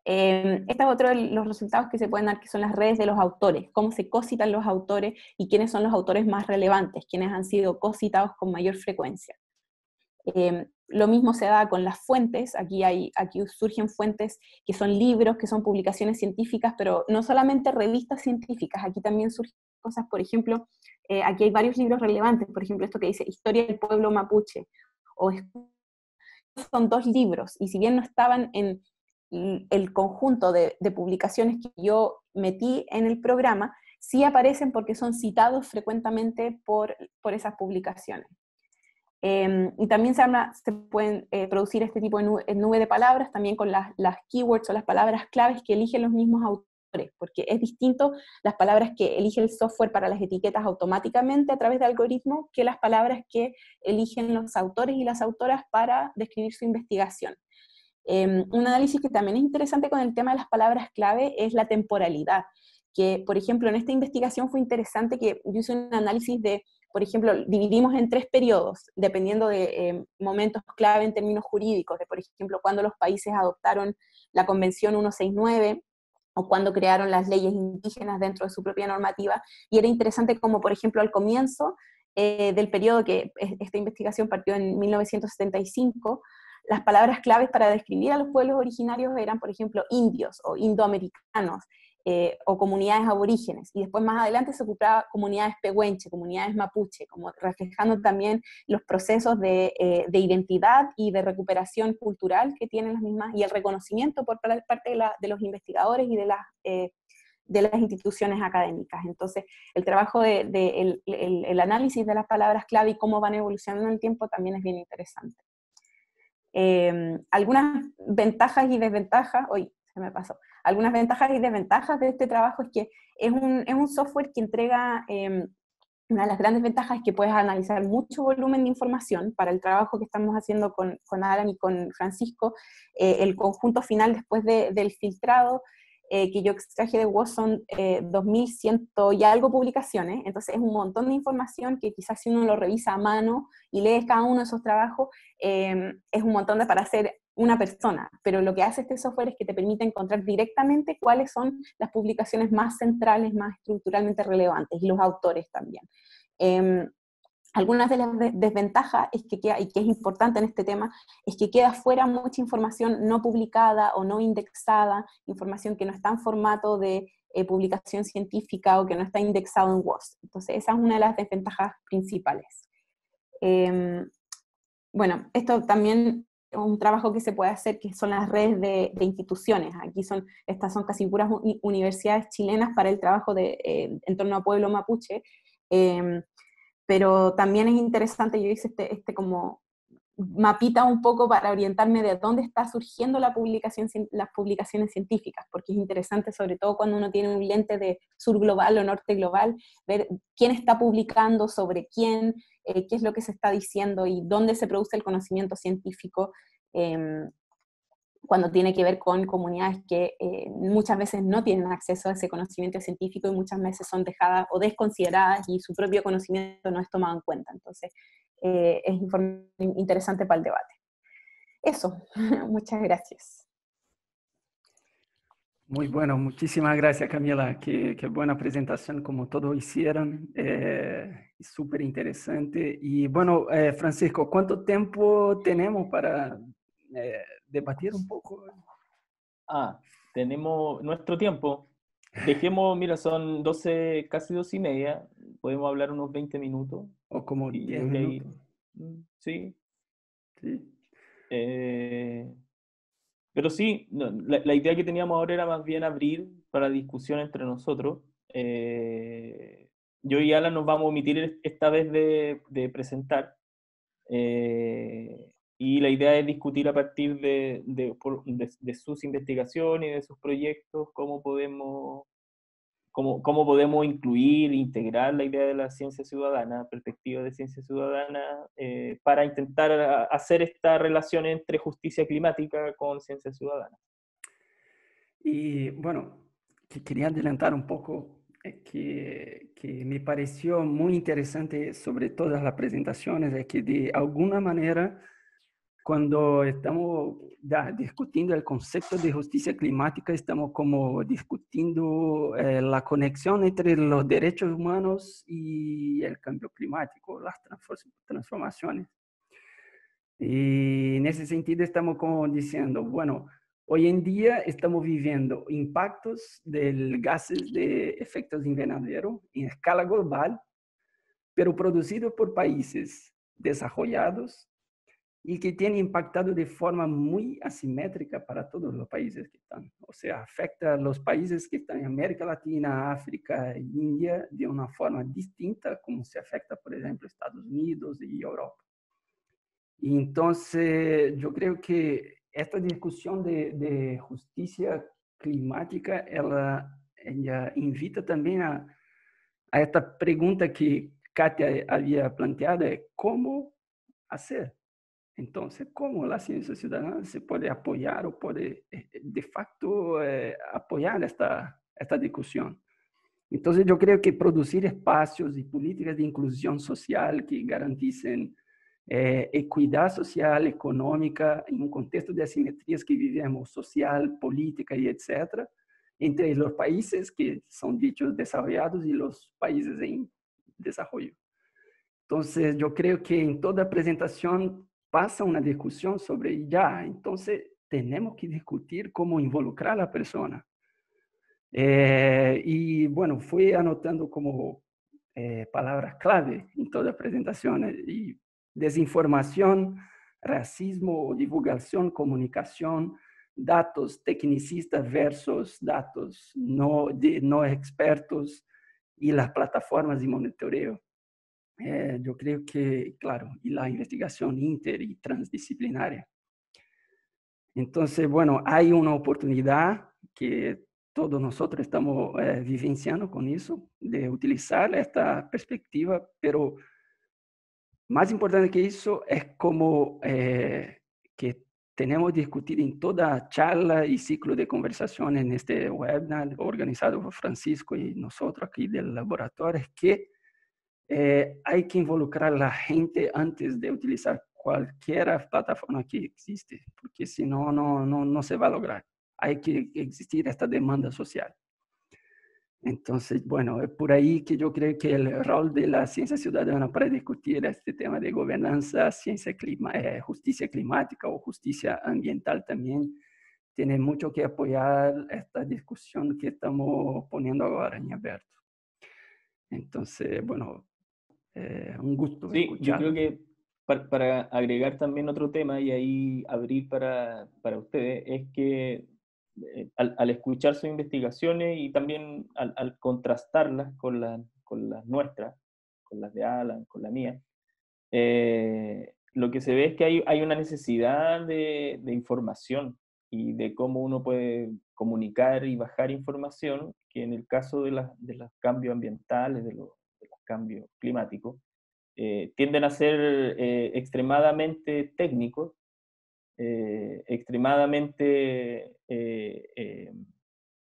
Este es otro de los resultados que se pueden dar, que son las redes de los autores, cómo se cocitan los autores y quiénes son los autores más relevantes, quiénes han sido cocitados con mayor frecuencia. Lo mismo se da con las fuentes. Aquí surgen fuentes que son libros, que son publicaciones científicas, pero no solamente revistas científicas, aquí también surgen cosas, por ejemplo, aquí hay varios libros relevantes, por ejemplo esto que dice Historia del Pueblo Mapuche, son 2 libros, y si bien no estaban en el conjunto de publicaciones que yo metí en el programa, sí aparecen porque son citados frecuentemente por esas publicaciones. Y también se pueden producir este tipo de nube de palabras, también con las keywords o las palabras claves que eligen los mismos autores, porque es distinto las palabras que elige el software para las etiquetas automáticamente a través de algoritmos que las palabras que eligen los autores y las autoras para describir su investigación. Un análisis que también es interesante con el tema de las palabras clave es la temporalidad, que por ejemplo en esta investigación fue interesante que yo hice un análisis de por ejemplo, dividimos en 3 periodos, dependiendo de momentos clave en términos jurídicos, de, por ejemplo, cuando los países adoptaron la Convención 169, o cuando crearon las leyes indígenas dentro de su propia normativa, y era interesante como, por ejemplo, al comienzo del periodo que esta investigación partió en 1975, las palabras claves para describir a los pueblos originarios eran, por ejemplo, indios o indoamericanos, o comunidades aborígenes, y después más adelante se ocupaba comunidades pehuenche, comunidades mapuche, como reflejando también los procesos de identidad y de recuperación cultural que tienen las mismas, y el reconocimiento por parte de los investigadores y de las instituciones académicas. Entonces, el trabajo el análisis de las palabras clave y cómo van evolucionando en el tiempo también es bien interesante. Algunas ventajas y desventajas, hoy se me pasó, algunas ventajas y desventajas de este trabajo es que es un software que entrega, una de las grandes ventajas es que puedes analizar mucho volumen de información. Para el trabajo que estamos haciendo con Alan y con Francisco, el conjunto final después del filtrado que yo extraje de WOS son 2.100 y algo publicaciones, entonces es un montón de información que quizás si uno lo revisa a mano y lee cada uno de esos trabajos, es un montón para hacer una persona, pero lo que hace este software es que te permite encontrar directamente cuáles son las publicaciones más centrales, más estructuralmente relevantes, y los autores también. Algunas de las desventajas es y que es importante en este tema, es que queda fuera mucha información no publicada o no indexada, información que no está en formato de publicación científica o que no está indexado en WOS. Entonces esa es una de las desventajas principales. Bueno, esto también es un trabajo que se puede hacer, que son las redes de instituciones. Aquí estas son casi puras universidades chilenas para el trabajo en torno a pueblo mapuche, pero también es interesante, yo hice este como mapita un poco para orientarme de dónde está surgiendo las publicaciones científicas, porque es interesante, sobre todo cuando uno tiene un lente de sur global o norte global, ver quién está publicando, sobre quién, qué es lo que se está diciendo y dónde se produce el conocimiento científico, cuando tiene que ver con comunidades que muchas veces no tienen acceso a ese conocimiento científico y muchas veces son dejadas o desconsideradas y su propio conocimiento no es tomado en cuenta. Entonces, es interesante para el debate. Eso, muchas gracias. Muy bueno, muchísimas gracias, Camila. Qué buena presentación, como todos hicieron. Súper interesante. Y bueno, Francisco, ¿cuánto tiempo tenemos para debatir un poco? Tenemos nuestro tiempo. Dejemos, mira, son 12, casi 12:30. Podemos hablar unos 20 minutos. O como 10 minutos. Sí. Sí. Pero sí, la idea que teníamos ahora era más bien abrir para discusión entre nosotros. Yo y Alan nos vamos a omitir esta vez de presentar. Y la idea es discutir a partir de sus investigaciones y de sus proyectos cómo podemos incluir, integrar la idea de la ciencia ciudadana, perspectiva de ciencia ciudadana, para intentar hacer esta relación entre justicia climática con ciencia ciudadana. Y bueno, que quería adelantar un poco, que me pareció muy interesante sobre todas las presentaciones, es que de alguna manera, cuando estamos discutiendo el concepto de justicia climática, estamos como discutiendo la conexión entre los derechos humanos y el cambio climático, las transformaciones. Y en ese sentido estamos como diciendo, bueno, hoy en día estamos viviendo impactos de gases de efectos invernadero en escala global, pero producidos por países desarrollados y que tiene impactado de forma muy asimétrica para todos los países que están. O sea, afecta a los países que están en América Latina, África e India de una forma distinta como se afecta, por ejemplo, Estados Unidos y Europa. Y entonces, yo creo que esta discusión de justicia climática, ella invita también a esta pregunta que Katia había planteado, ¿cómo hacer? Entonces, ¿cómo la ciencia ciudadana se puede apoyar o puede de facto apoyar esta discusión? Entonces, yo creo que producir espacios y políticas de inclusión social que garanticen equidad social, económica, en un contexto de asimetrías que vivimos, social, política y etcétera, entre los países que son dichos desarrollados y los países en desarrollo. Entonces, yo creo que en toda presentación pasa una discusión sobre ya. Entonces, tenemos que discutir cómo involucrar a la persona. Y bueno, fui anotando como palabras clave en todas las presentaciones. Y desinformación, racismo, divulgación, comunicación, datos tecnicistas versus datos no expertos y las plataformas de monitoreo. Yo creo que, claro, y la investigación inter y transdisciplinaria. Entonces, bueno, hay una oportunidad que todos nosotros estamos vivenciando con eso, de utilizar esta perspectiva, pero más importante que eso es como que tenemos que discutir en toda charla y ciclo de conversaciones en este webinar organizado por Francisco y nosotros aquí del laboratorio, es que hay que involucrar a la gente antes de utilizar cualquier plataforma que existe, porque si no, no se va a lograr. Hay que existir esta demanda social. Entonces, bueno, es por ahí que yo creo que el rol de la ciencia ciudadana para discutir este tema de gobernanza, justicia climática o justicia ambiental también tiene mucho que apoyar esta discusión que estamos poniendo ahora en abierto. Entonces, bueno, un gusto Sí, yo escucharlo. creo que para agregar también otro tema y ahí abrir para ustedes, es que al escuchar sus investigaciones y también al contrastarlas con las nuestras, con las de Alan, con la mía, lo que se ve es que hay una necesidad de información y de cómo uno puede comunicar y bajar información, que en el caso de los cambios ambientales, de los cambios climáticos, tienden a ser extremadamente técnicos, extremadamente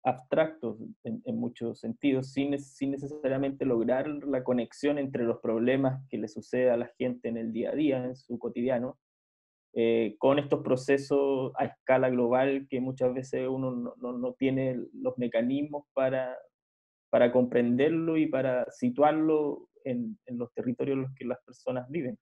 abstractos en muchos sentidos, sin necesariamente lograr la conexión entre los problemas que le sucede a la gente en el día a día, en su cotidiano, con estos procesos a escala global que muchas veces uno no tiene los mecanismos para comprenderlo y para situarlo en los territorios en los que las personas viven.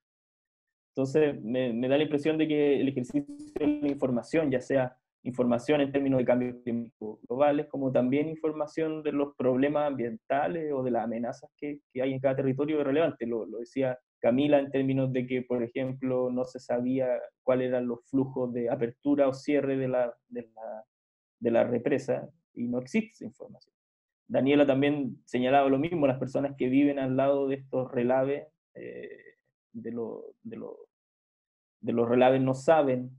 Entonces, me da la impresión de que el ejercicio de la información, ya sea información en términos de cambios climáticos globales, como también información de los problemas ambientales o de las amenazas que hay en cada territorio, es relevante. Lo decía Camila en términos de que, por ejemplo, no se sabía cuáles eran los flujos de apertura o cierre de la represa, y no existe esa información. Daniela también señalaba lo mismo, las personas que viven al lado de estos relaves, de los relaves no saben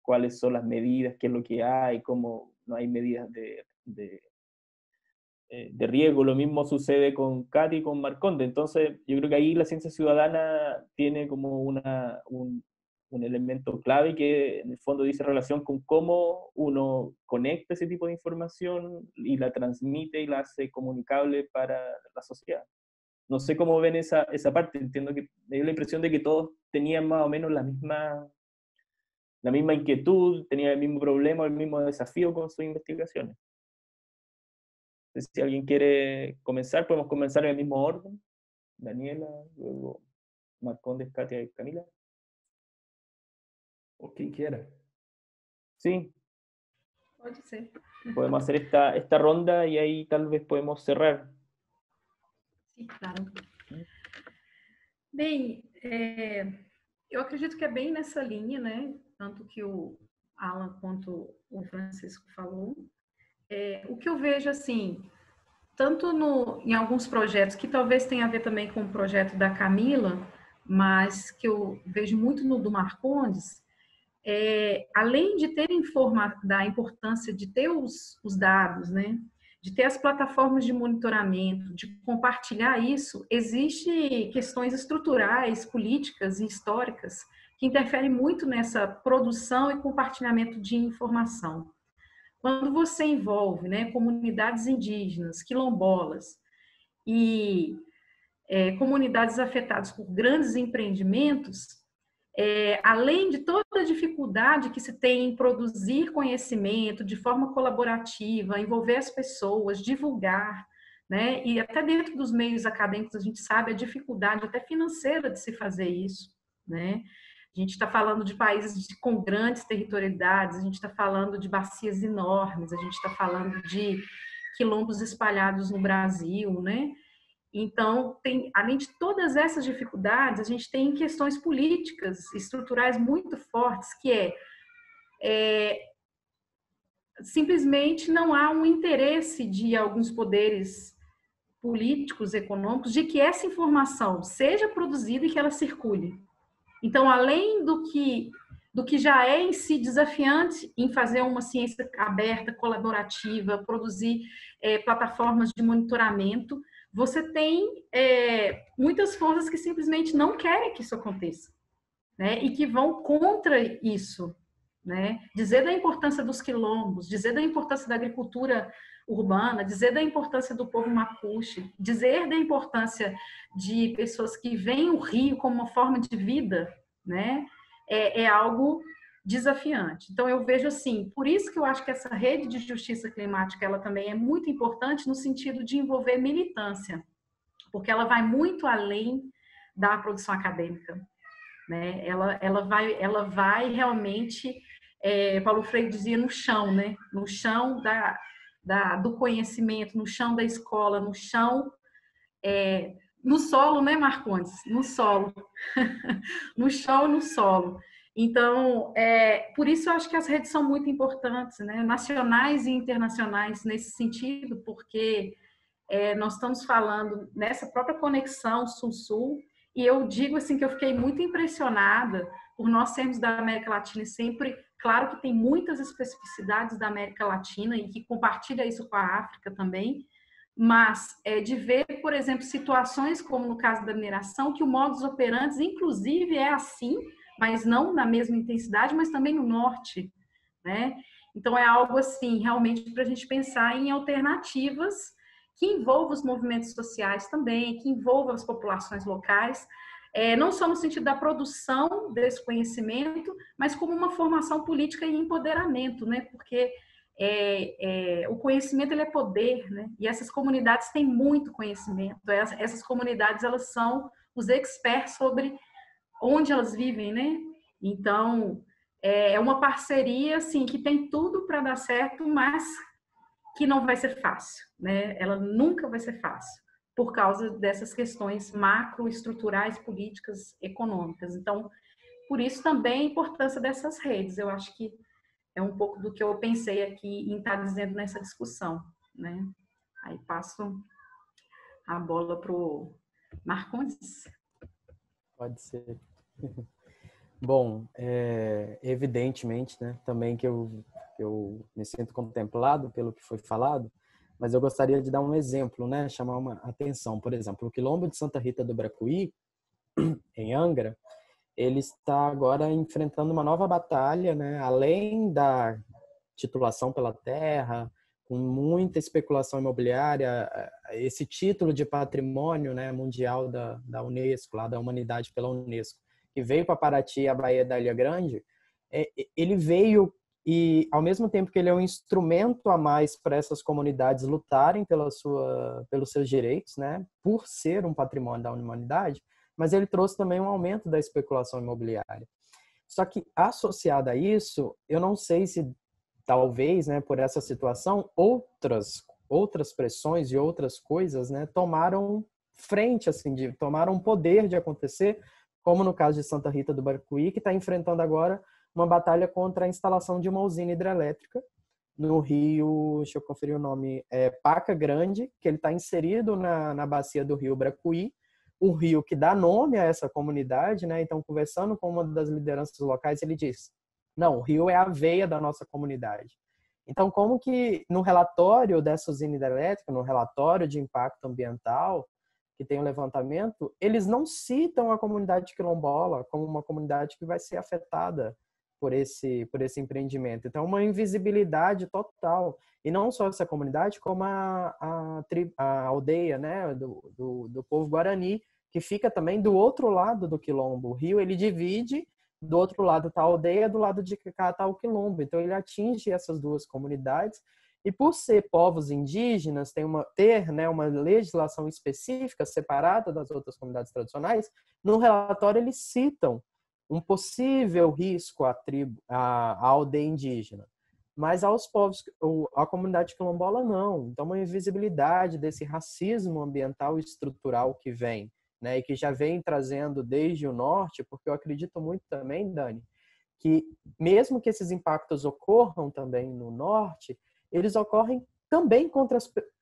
cuáles son las medidas, qué es lo que hay, cómo no hay medidas de riesgo. Lo mismo sucede con Katy y con Marconde. Entonces, yo creo que ahí la ciencia ciudadana tiene como un elemento clave que en el fondo dice relación con cómo uno conecta ese tipo de información y la transmite y la hace comunicable para la sociedad. No sé cómo ven esa parte. Entiendo que me dio la impresión de que todos tenían más o menos la misma inquietud, tenían el mismo problema, el mismo desafío con sus investigaciones. Entonces, si alguien quiere comenzar, podemos comenzar en el mismo orden. Daniela, luego Marcondes, Katia y Camila. O quien quiera. Sí. Pode ser. Podemos hacer esta ronda y ahí tal vez podemos cerrar. Sim, claro. Bem, eu acredito que é bem nessa linha, né? Tanto que o Alan quanto o Francisco falou. O que eu vejo, assim, tanto em alguns projetos, que talvez tenha a ver também com o projeto da Camila, mas que eu vejo muito no do Marcondes, além de ter da importância de ter os dados, né? De ter as plataformas de monitoramento, de compartilhar isso, existem questões estruturais, políticas e históricas que interferem muito nessa produção e compartilhamento de informação. Quando você envolve, né, comunidades indígenas, quilombolas e comunidades afetadas por grandes empreendimentos, além de toda a dificuldade que se tem em produzir conhecimento de forma colaborativa, envolver as pessoas, divulgar, né? E até dentro dos meios acadêmicos a gente sabe a dificuldade até financeira de se fazer isso, né? A gente está falando de países com grandes territorialidades, a gente está falando de bacias enormes, a gente está falando de quilombos espalhados no Brasil, né? Então, além de todas essas dificuldades, a gente tem questões políticas, estruturais muito fortes, que simplesmente não há um interesse de alguns poderes políticos, econômicos, de que essa informação seja produzida e que ela circule. Então, além do que já é em si desafiante em fazer uma ciência aberta, colaborativa, produzir plataformas de monitoramento, você tem muitas forças que simplesmente não querem que isso aconteça, né? E que vão contra isso, né? Dizer da importância dos quilombos, dizer da importância da agricultura urbana, dizer da importância do povo mapuche, dizer da importância de pessoas que veem o rio como uma forma de vida, né? É algo desafiante. Então, eu vejo assim, por isso que eu acho que essa rede de justiça climática, ela também é muito importante no sentido de envolver militância, porque ela vai muito além da produção acadêmica, né? Ela vai realmente, Paulo Freire dizia, no chão, né? No chão do conhecimento, no chão da escola, no chão, no solo, né, Marcondes? No solo. No chão e no solo. Então, por isso eu acho que as redes são muito importantes, né? Nacionais e internacionais nesse sentido, porque nós estamos falando nessa própria conexão Sul-Sul, e eu digo assim que eu fiquei muito impressionada por nós sermos da América Latina e sempre, claro que tem muitas especificidades da América Latina e que compartilha isso com a África também, mas de ver, por exemplo, situações como no caso da mineração, que o modus operandi, inclusive, é assim, mas não na mesma intensidade, mas também no norte, né? Então, é algo assim, realmente, para a gente pensar em alternativas que envolvam os movimentos sociais também, que envolvam as populações locais, não só no sentido da produção desse conhecimento, mas como uma formação política e empoderamento, né? Porque o conhecimento ele é poder, né? E essas comunidades têm muito conhecimento. Essas comunidades elas são os experts sobre onde elas vivem, né? Então é uma parceria assim que tem tudo para dar certo, mas que não vai ser fácil, né? Ela nunca vai ser fácil por causa dessas questões macroestruturais, políticas, econômicas. Então, por isso também a importância dessas redes. Eu acho que é um pouco do que eu pensei aqui em estar dizendo nessa discussão, né? Aí passo a bola para o Marcondes. Pode ser. Bom, evidentemente, né, também que eu me sinto contemplado pelo que foi falado, mas eu gostaria de dar um exemplo, né, chamar uma atenção. Por exemplo, o Quilombo de Santa Rita do Bracuí, em Angra, ele está agora enfrentando uma nova batalha, né, além da titulação pela terra, com muita especulação imobiliária, esse título de patrimônio, né, mundial da Unesco, lá da humanidade pela Unesco, que veio para Paraty, a Baía da Ilha Grande, ele veio e, ao mesmo tempo que ele é um instrumento a mais para essas comunidades lutarem pelos seus direitos, né, por ser um patrimônio da humanidade, mas ele trouxe também um aumento da especulação imobiliária. Só que, associado a isso, eu não sei se talvez, né, por essa situação, outras pressões e outras coisas, né, tomaram frente, assim, tomaram poder de acontecer, como no caso de Santa Rita do Bracuí, que está enfrentando agora uma batalha contra a instalação de uma usina hidrelétrica no rio, deixa eu conferir o nome, Paca Grande, que ele está inserido na bacia do rio Bracuí, o rio que dá nome a essa comunidade, né? Então, conversando com uma das lideranças locais, ele diz: não, o rio é a veia da nossa comunidade. Então, como que no relatório dessa usina hidrelétrica, no relatório de impacto ambiental, que tem um levantamento, eles não citam a comunidade quilombola como uma comunidade que vai ser afetada por esse empreendimento. Então, uma invisibilidade total. E não só essa comunidade, como a aldeia, né, do povo Guarani, que fica também do outro lado do quilombo. O rio, ele divide, do outro lado está a aldeia, do lado de cá está o quilombo. Então, ele atinge essas duas comunidades. E por ser povos indígenas, ter uma legislação específica, separada das outras comunidades tradicionais, no relatório eles citam um possível risco à aldeia indígena. Mas aos povos, a comunidade quilombola não. Então, uma invisibilidade desse racismo ambiental e estrutural que vem, né, e que já vem trazendo desde o norte, porque eu acredito muito também, Dani, que mesmo que esses impactos ocorram também no norte, eles ocorrem também contra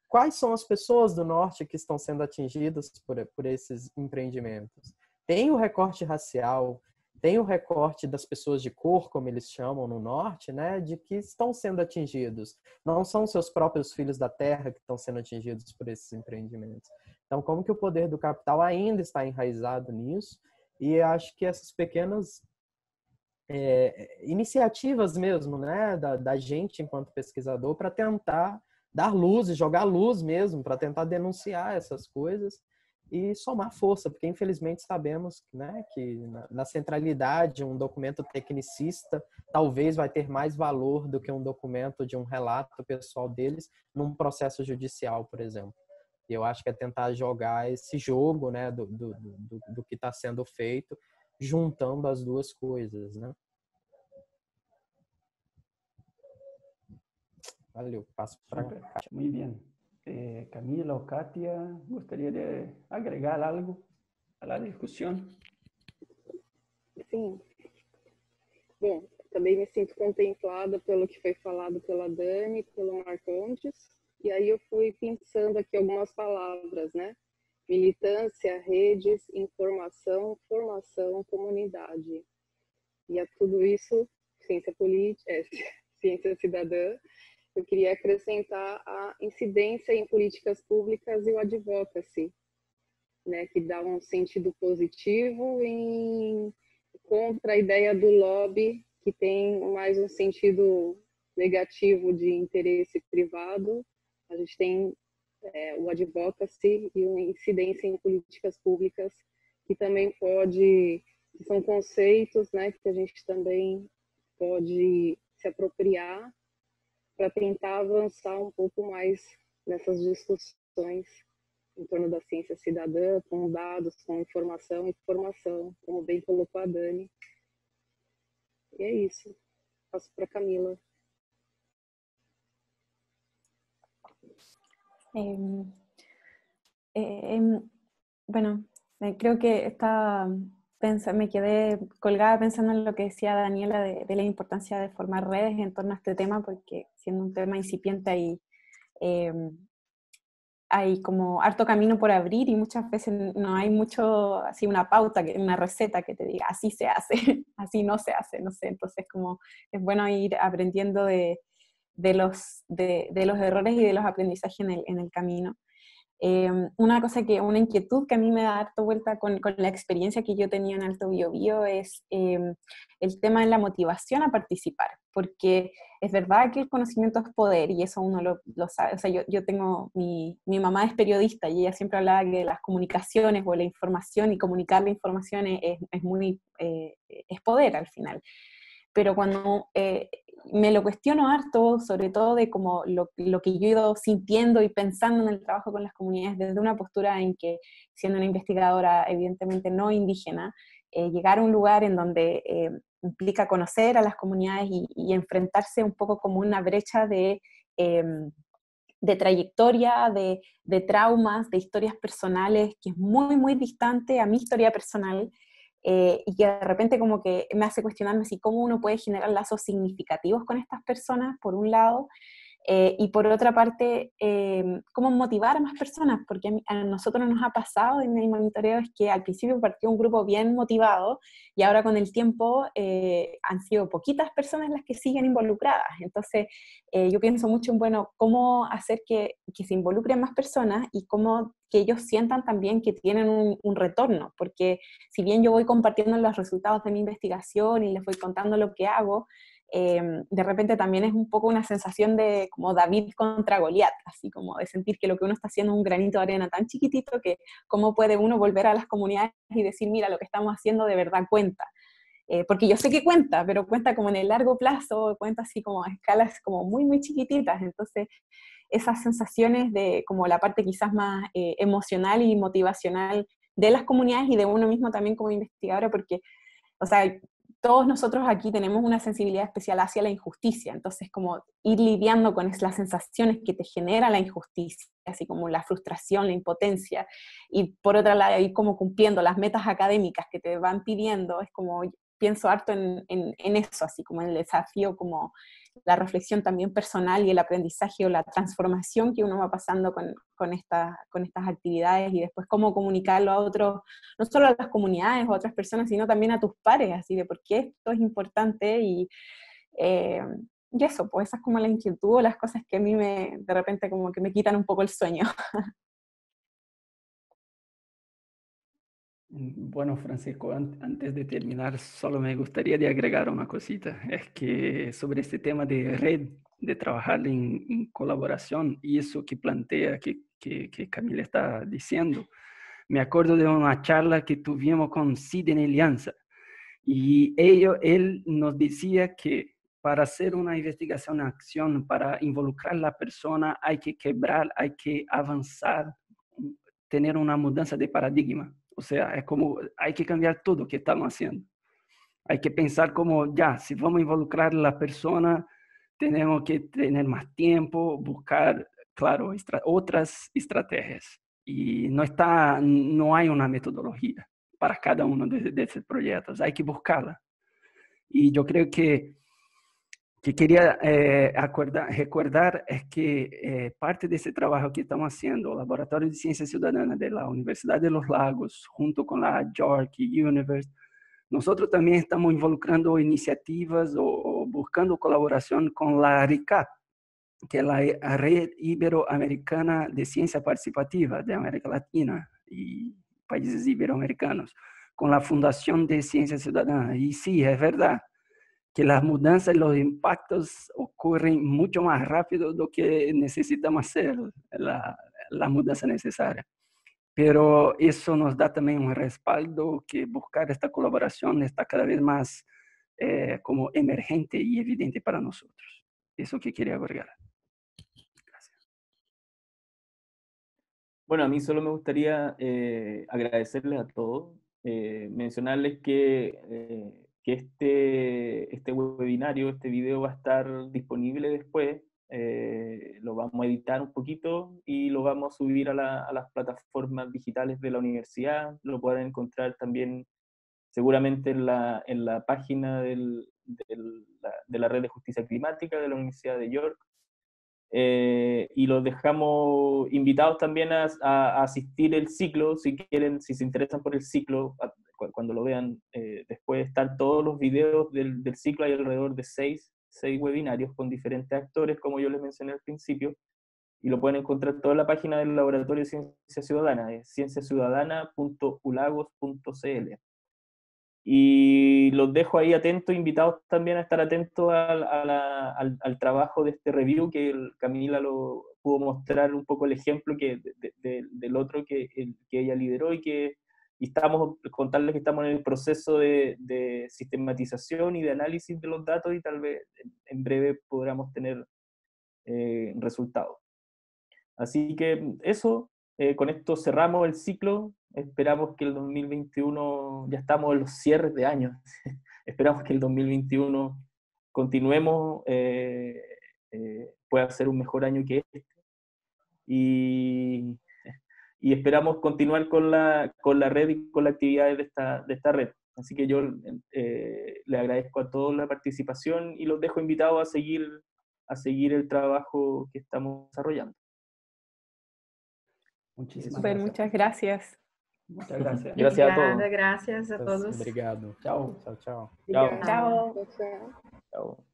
quais são as pessoas do norte que estão sendo atingidas por esses empreendimentos. Tem o recorte racial, tem o recorte das pessoas de cor, como eles chamam no norte, né, de que estão sendo atingidos. Não são seus próprios filhos da terra que estão sendo atingidos por esses empreendimentos. Então, como que o poder do capital ainda está enraizado nisso? E acho que essas pequenas iniciativas mesmo, né, da gente enquanto pesquisador, para tentar dar luz e jogar luz mesmo, para tentar denunciar essas coisas e somar força, porque infelizmente sabemos, né, que na centralidade um documento tecnicista talvez vai ter mais valor do que um documento de um relato pessoal deles num processo judicial, por exemplo. E eu acho que é tentar jogar esse jogo, né, do que está sendo feito, juntando as duas coisas, né? Valeu, passo para cá. Muy bien. Camila o Katia, gostaria de agregar algo a la discussão? Sim. Bom, também me sinto contemplada pelo que foi falado pela Dani, pelo Marcondes, e aí eu fui pensando aqui algumas palavras, né? Militância, redes, informação, formação, comunidade. E a tudo isso, ciência política, ciência cidadã, eu queria acrescentar a incidência em políticas públicas e o advocacy, né, que dá um sentido positivo contra a ideia do lobby, que tem mais um sentido negativo de interesse privado. A gente tem o advocacy e uma incidência em políticas públicas, que também que são conceitos, né, que a gente também pode se apropriar para tentar avançar um pouco mais nessas discussões em torno da ciência cidadã, com dados, com informação e formação, como bem colocou a Dani. E é isso. Passo para a Camila. Bueno, creo que me quedé colgada pensando en lo que decía Daniela de la importancia de formar redes en torno a este tema, porque siendo un tema incipiente hay como harto camino por abrir y muchas veces no hay mucho, así una pauta, una receta que te diga así se hace, así no se hace, no sé, entonces como es bueno ir aprendiendo de los errores y de los aprendizajes en el camino. Una inquietud que a mí me da harto vuelta con la experiencia que yo tenía en Alto Biobío es el tema de la motivación a participar, porque es verdad que el conocimiento es poder y eso uno lo sabe. O sea, yo tengo, mi mamá es periodista y ella siempre hablaba que las comunicaciones o la información y comunicar la información es poder al final. Pero cuando me lo cuestiono harto, sobre todo de como lo que yo he ido sintiendo y pensando en el trabajo con las comunidades desde una postura en que, siendo una investigadora evidentemente no indígena, llegar a un lugar en donde implica conocer a las comunidades y enfrentarse un poco como una brecha de trayectoria, de traumas, de historias personales, que es muy, muy distante a mi historia personal, y que de repente como que me hace cuestionarme si cómo uno puede generar lazos significativos con estas personas, por un lado, Y por otra parte, cómo motivar a más personas, porque a nosotros nos ha pasado en el monitoreo es que al principio partió un grupo bien motivado y ahora con el tiempo han sido poquitas personas las que siguen involucradas. Entonces, yo pienso mucho en, bueno, cómo hacer que se involucren más personas y cómo que ellos sientan también que tienen un retorno, porque si bien yo voy compartiendo los resultados de mi investigación y les voy contando lo que hago, de repente también es un poco una sensación de como David contra Goliat, así como de sentir que lo que uno está haciendo es un granito de arena tan chiquitito que cómo puede uno volver a las comunidades y decir, mira, lo que estamos haciendo de verdad cuenta. Porque yo sé que cuenta, pero cuenta como en el largo plazo, cuenta así como a escalas como muy, muy chiquititas. Entonces, esas sensaciones de como la parte quizás más emocional y motivacional de las comunidades y de uno mismo también como investigadora, porque, o sea, todos nosotros aquí tenemos una sensibilidad especial hacia la injusticia, entonces como ir lidiando con las sensaciones que te genera la injusticia, así como la frustración, la impotencia, y por otra lado ir como cumpliendo las metas académicas que te van pidiendo, es como, pienso harto en eso, así como en el desafío, como la reflexión también personal y el aprendizaje o la transformación que uno va pasando con estas actividades y después cómo comunicarlo a otros, no solo a las comunidades o a otras personas, sino también a tus pares, así de por qué esto es importante y eso, pues esa es como la inquietud o las cosas que a mí de repente como que me quitan un poco el sueño. Bueno, Francisco, antes de terminar, solo me gustaría de agregar una cosita. Es que sobre este tema de red, de trabajar en colaboración, y eso que plantea, que Camila está diciendo, me acuerdo de una charla que tuvimos con Sidney Alianza, y él nos decía que para hacer una investigación en acción, para involucrar a la persona, hay que quebrar, hay que avanzar, tener una mudanza de paradigma. O sea, es como hay que cambiar todo lo que estamos haciendo. Hay que pensar como, ya, si vamos a involucrar a la persona, tenemos que tener más tiempo, buscar, claro, otras estrategias. Y no hay una metodología para cada uno de esos proyectos. Hay que buscarla. Y yo creo que quería recordar es que parte de ese trabajo que estamos haciendo, el Laboratorio de Ciencia Ciudadana de la Universidad de los Lagos, junto con la York University, nosotros también estamos involucrando iniciativas o buscando colaboración con la RICAP, que es la Red Iberoamericana de Ciencia Participativa de América Latina y países iberoamericanos, con la Fundación de Ciencia Ciudadana. Y sí, es verdad que las mudanzas y los impactos ocurren mucho más rápido de lo que necesitamos hacer, la mudanza necesaria. Pero eso nos da también un respaldo que buscar esta colaboración está cada vez más como emergente y evidente para nosotros. Eso que quería agregar. Gracias. Bueno, a mí solo me gustaría agradecerles a todos, mencionarles que este webinario, este video va a estar disponible después, lo vamos a editar un poquito y lo vamos a subir a las plataformas digitales de la universidad, lo pueden encontrar también seguramente en la página de la Red de Justicia Climática de la Universidad de York. Y los dejamos invitados también a asistir el ciclo, si quieren, si se interesan por el ciclo, cuando lo vean, después están todos los videos del ciclo, hay alrededor de seis webinarios con diferentes actores, como yo les mencioné al principio, y lo pueden encontrar toda en la página del Laboratorio de Ciencia Ciudadana, es cienciaciudadana.ulagos.cl. Y los dejo ahí atentos, invitados también a estar atentos al trabajo de este review, que Camila lo pudo mostrar un poco el ejemplo del otro que ella lideró y contarles que estamos en el proceso de sistematización y de análisis de los datos y tal vez en breve podamos tener resultados. Así que eso, con esto cerramos el ciclo. Esperamos que el 2021, ya estamos en los cierres de año, esperamos que el 2021 continuemos, pueda ser un mejor año que este. Y esperamos continuar con la red y con las actividades de esta red. Así que yo le agradezco a todos la participación y los dejo invitados a seguir seguir el trabajo que estamos desarrollando. Muchísimas Super, gracias. muchas gracias. Muchas gracias. Gracias a todos. Obrigada, gracias a todos. Obrigado. Chao. Tchau, tchau. Chao. Obrigada. Chao. Tchau, tchau. Chao.